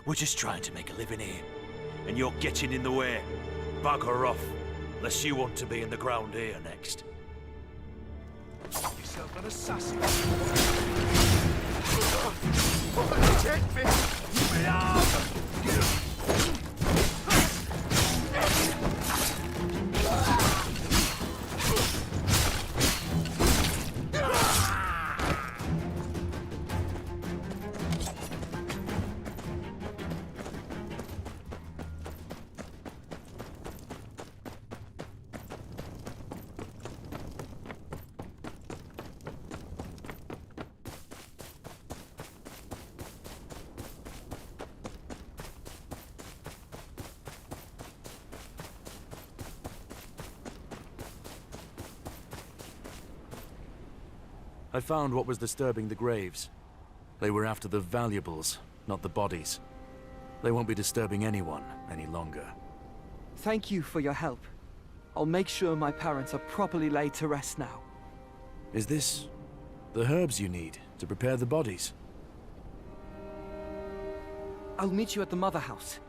We're just trying to make a living here, and you're getting in the way. Bugger off, unless you want to be in the ground here next. Yourself an assassin. Take me! I found what was disturbing the graves. They were after the valuables, not the bodies. They won't be disturbing anyone any longer. Thank you for your help. I'll make sure my parents are properly laid to rest now. Is this the herbs you need to prepare the bodies? I'll meet you at the mother house.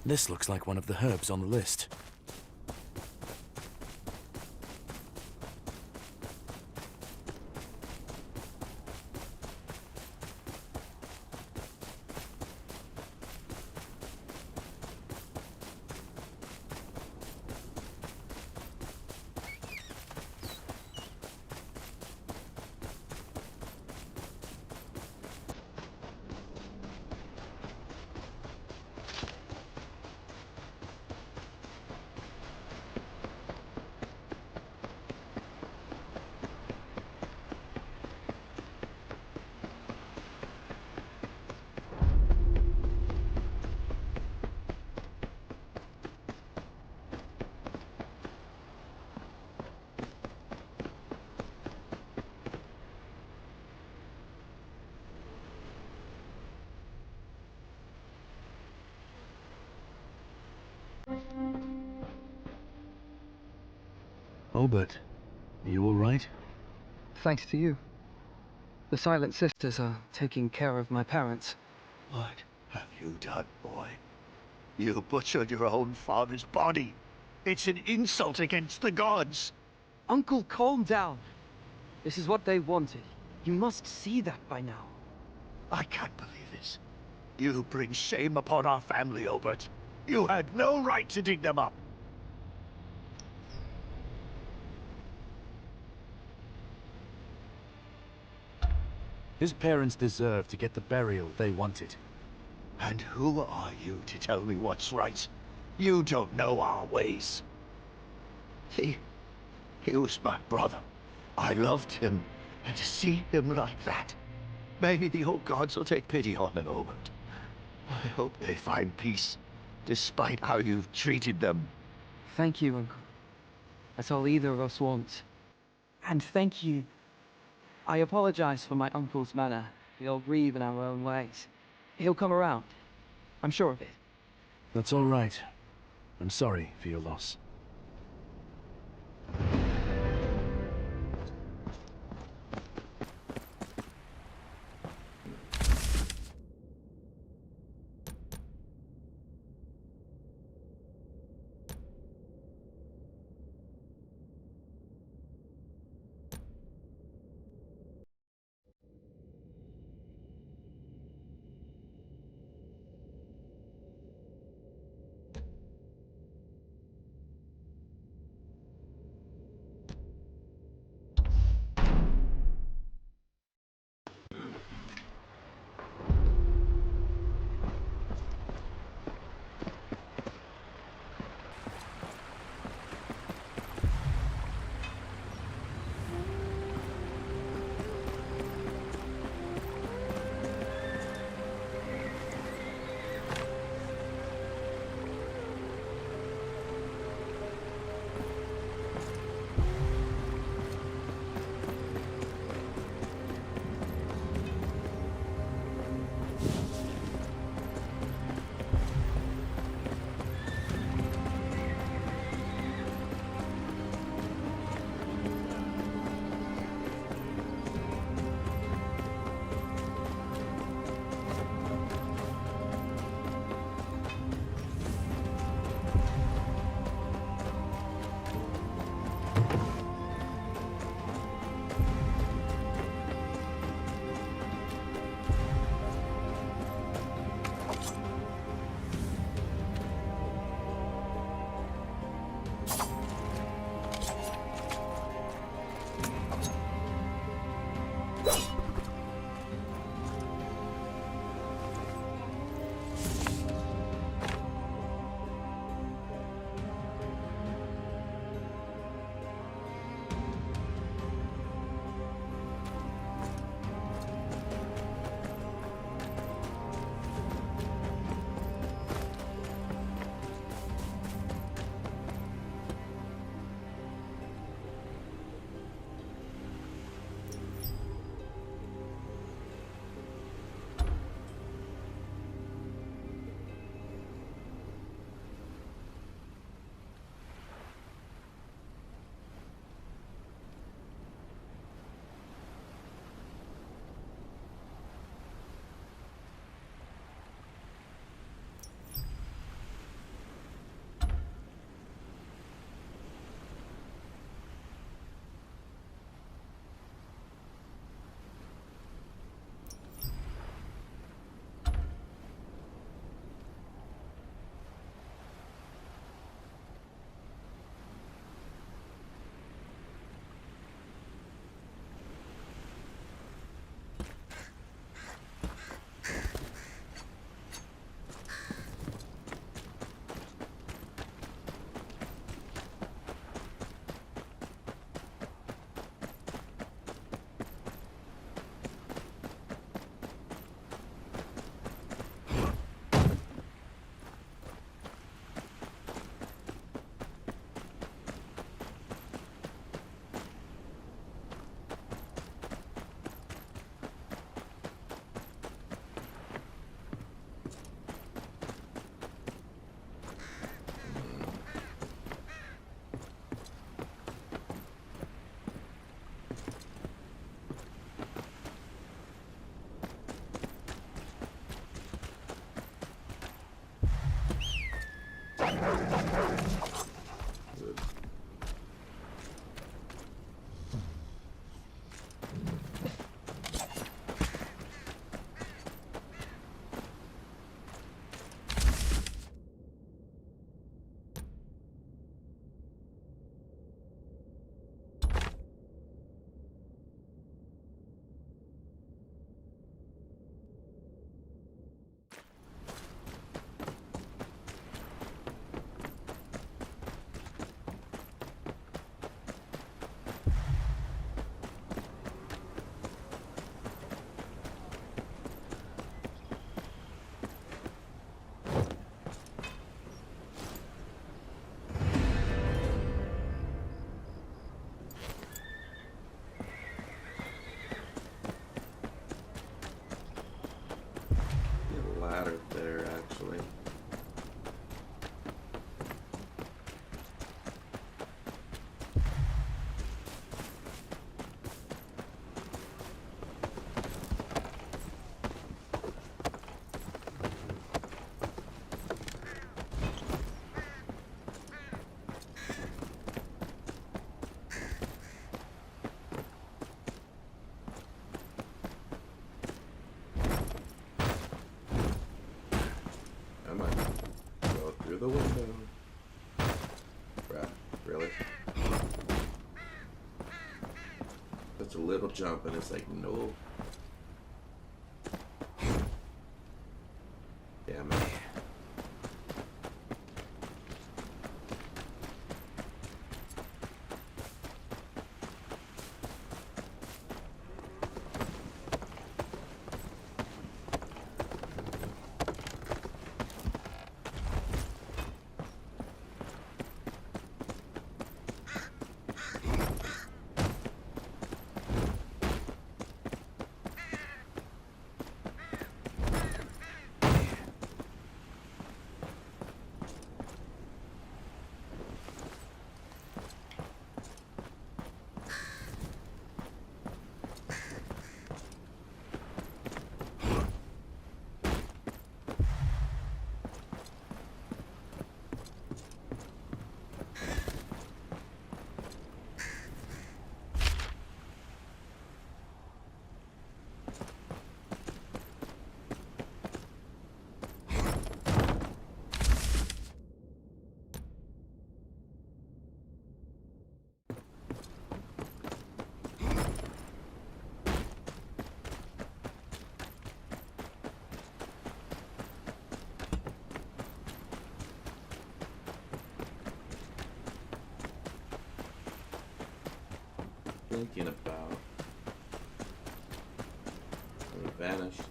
This looks like one of the herbs on the list. Obert, are you all right? Thanks to you. The Silent Sisters are taking care of my parents. What have you done, boy? You butchered your own father's body. It's an insult against the gods. Uncle, calm down. This is what they wanted. You must see that by now. I can't believe this. You bring shame upon our family, Obert. You had no right to dig them up. His parents deserve to get the burial they wanted. And who are you to tell me what's right? You don't know our ways. He was my brother. I loved him, and to see him like that, maybe the old gods will take pity on him, Obert. I hope they find peace, despite how you've treated them. Thank you, Uncle. That's all either of us wants. And thank you. I apologize for my uncle's manner. We all grieve in our own ways. He'll come around. I'm sure of it. That's all right. I'm sorry for your loss. Really? Just a little jump and it's like, no. Damn it. Thinking about. And it vanished.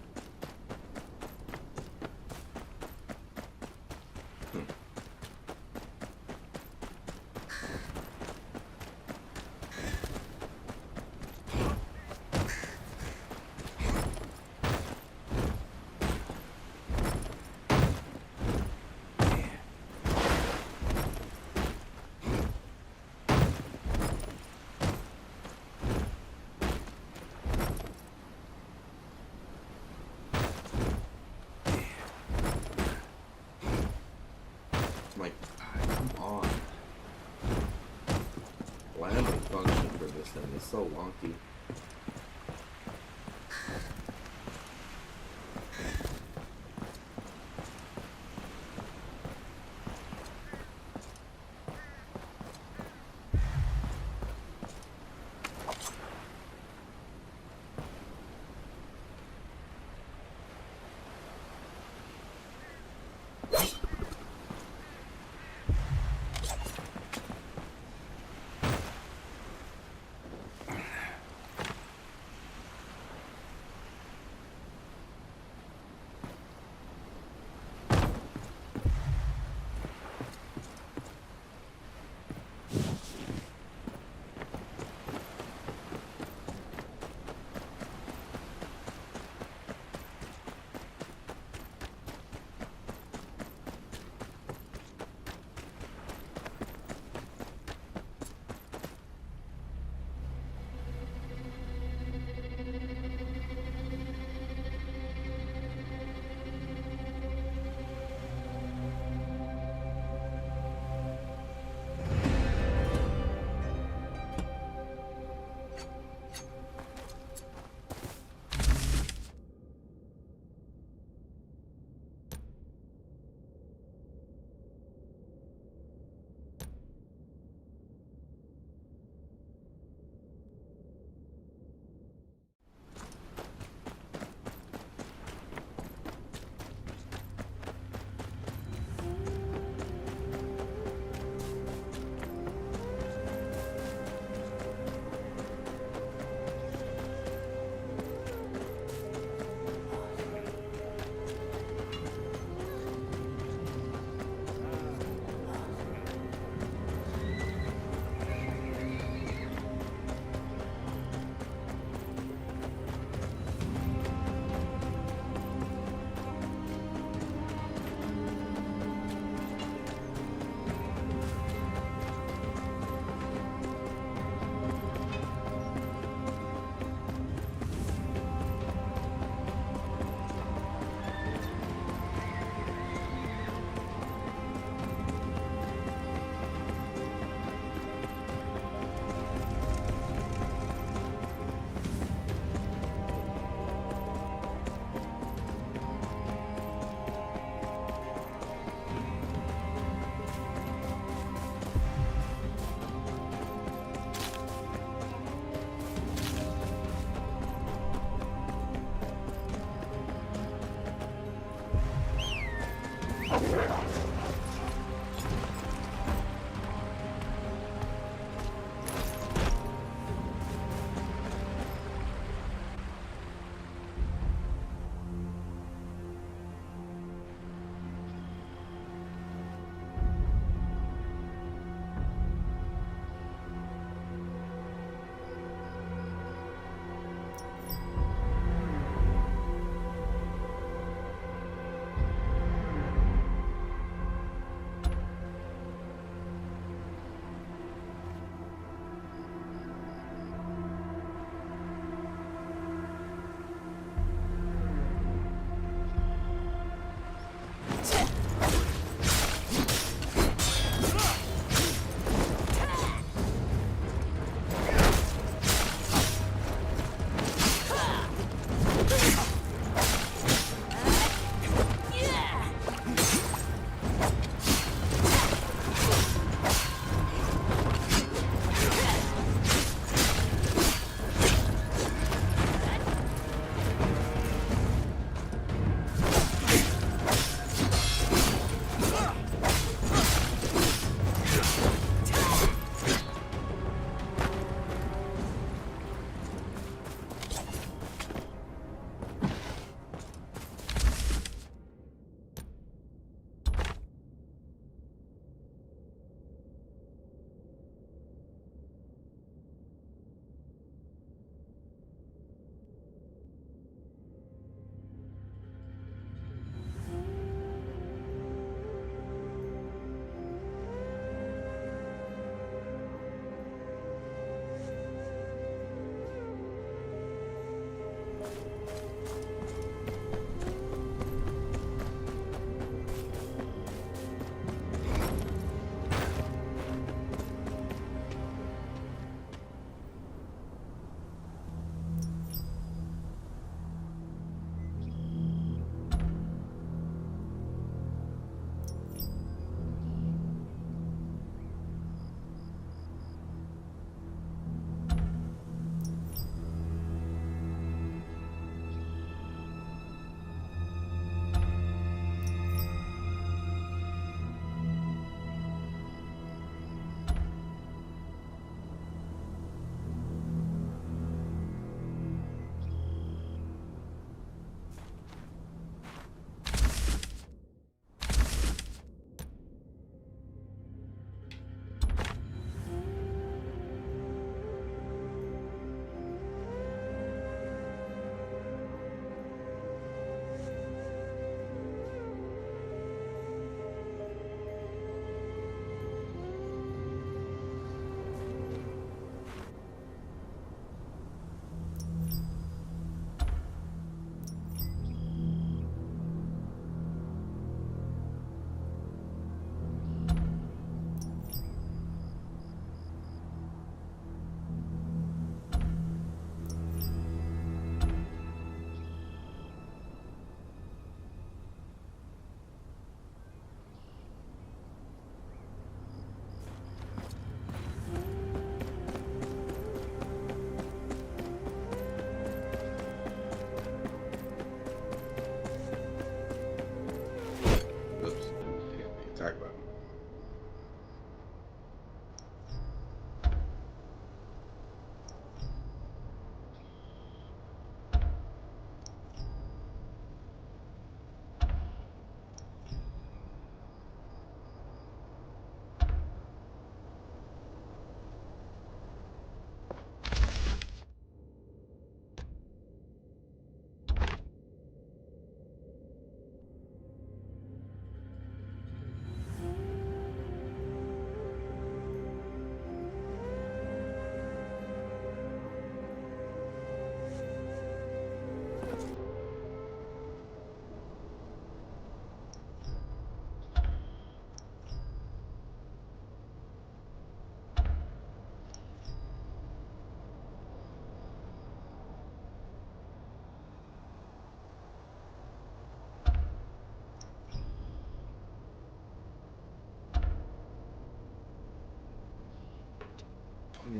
Like, come on. Landing function for this thing is so wonky.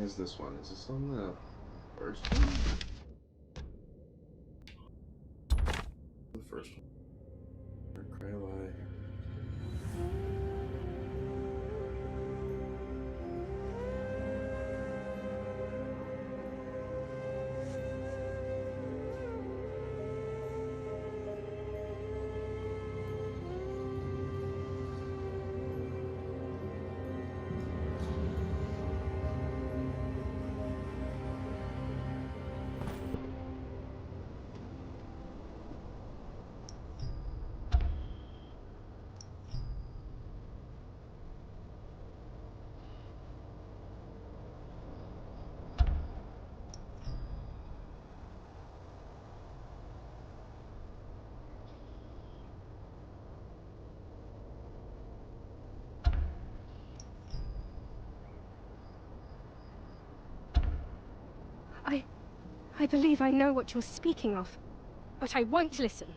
Is this one? Is this on the first one? The first one. Cryolite. I believe I know what you're speaking of, but I won't listen.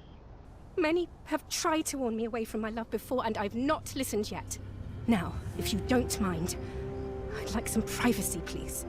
Many have tried to warn me away from my love before, and I've not listened yet. Now, if you don't mind, I'd like some privacy, please.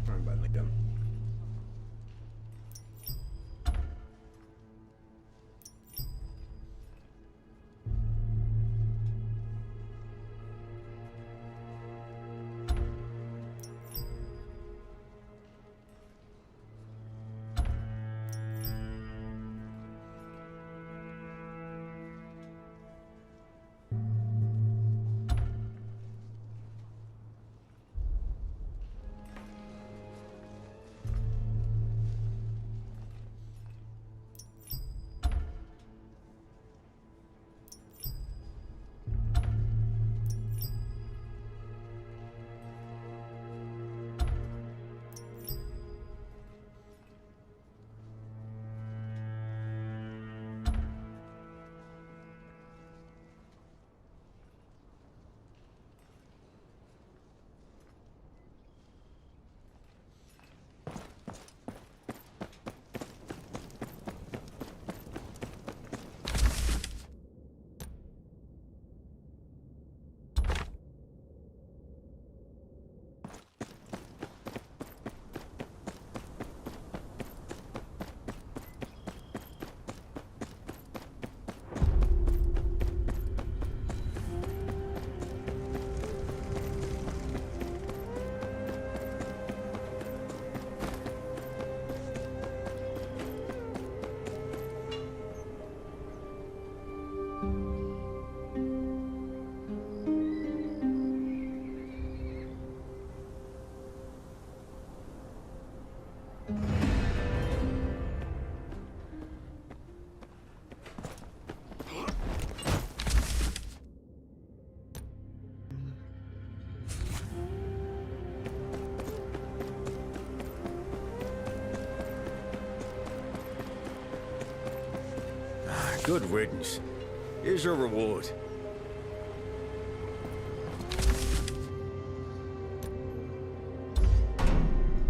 Wrong button again. Good riddance. Here's your reward.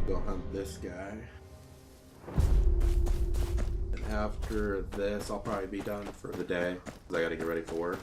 Go hunt this guy. And after this, I'll probably be done for the day, because I gotta get ready for work.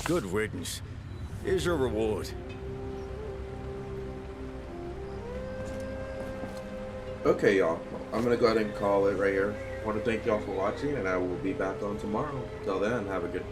Good riddance. Here's your reward. Okay, y'all. I'm gonna go ahead and call it right here. I want to thank y'all for watching, and I will be back on tomorrow. Till then, have a good day.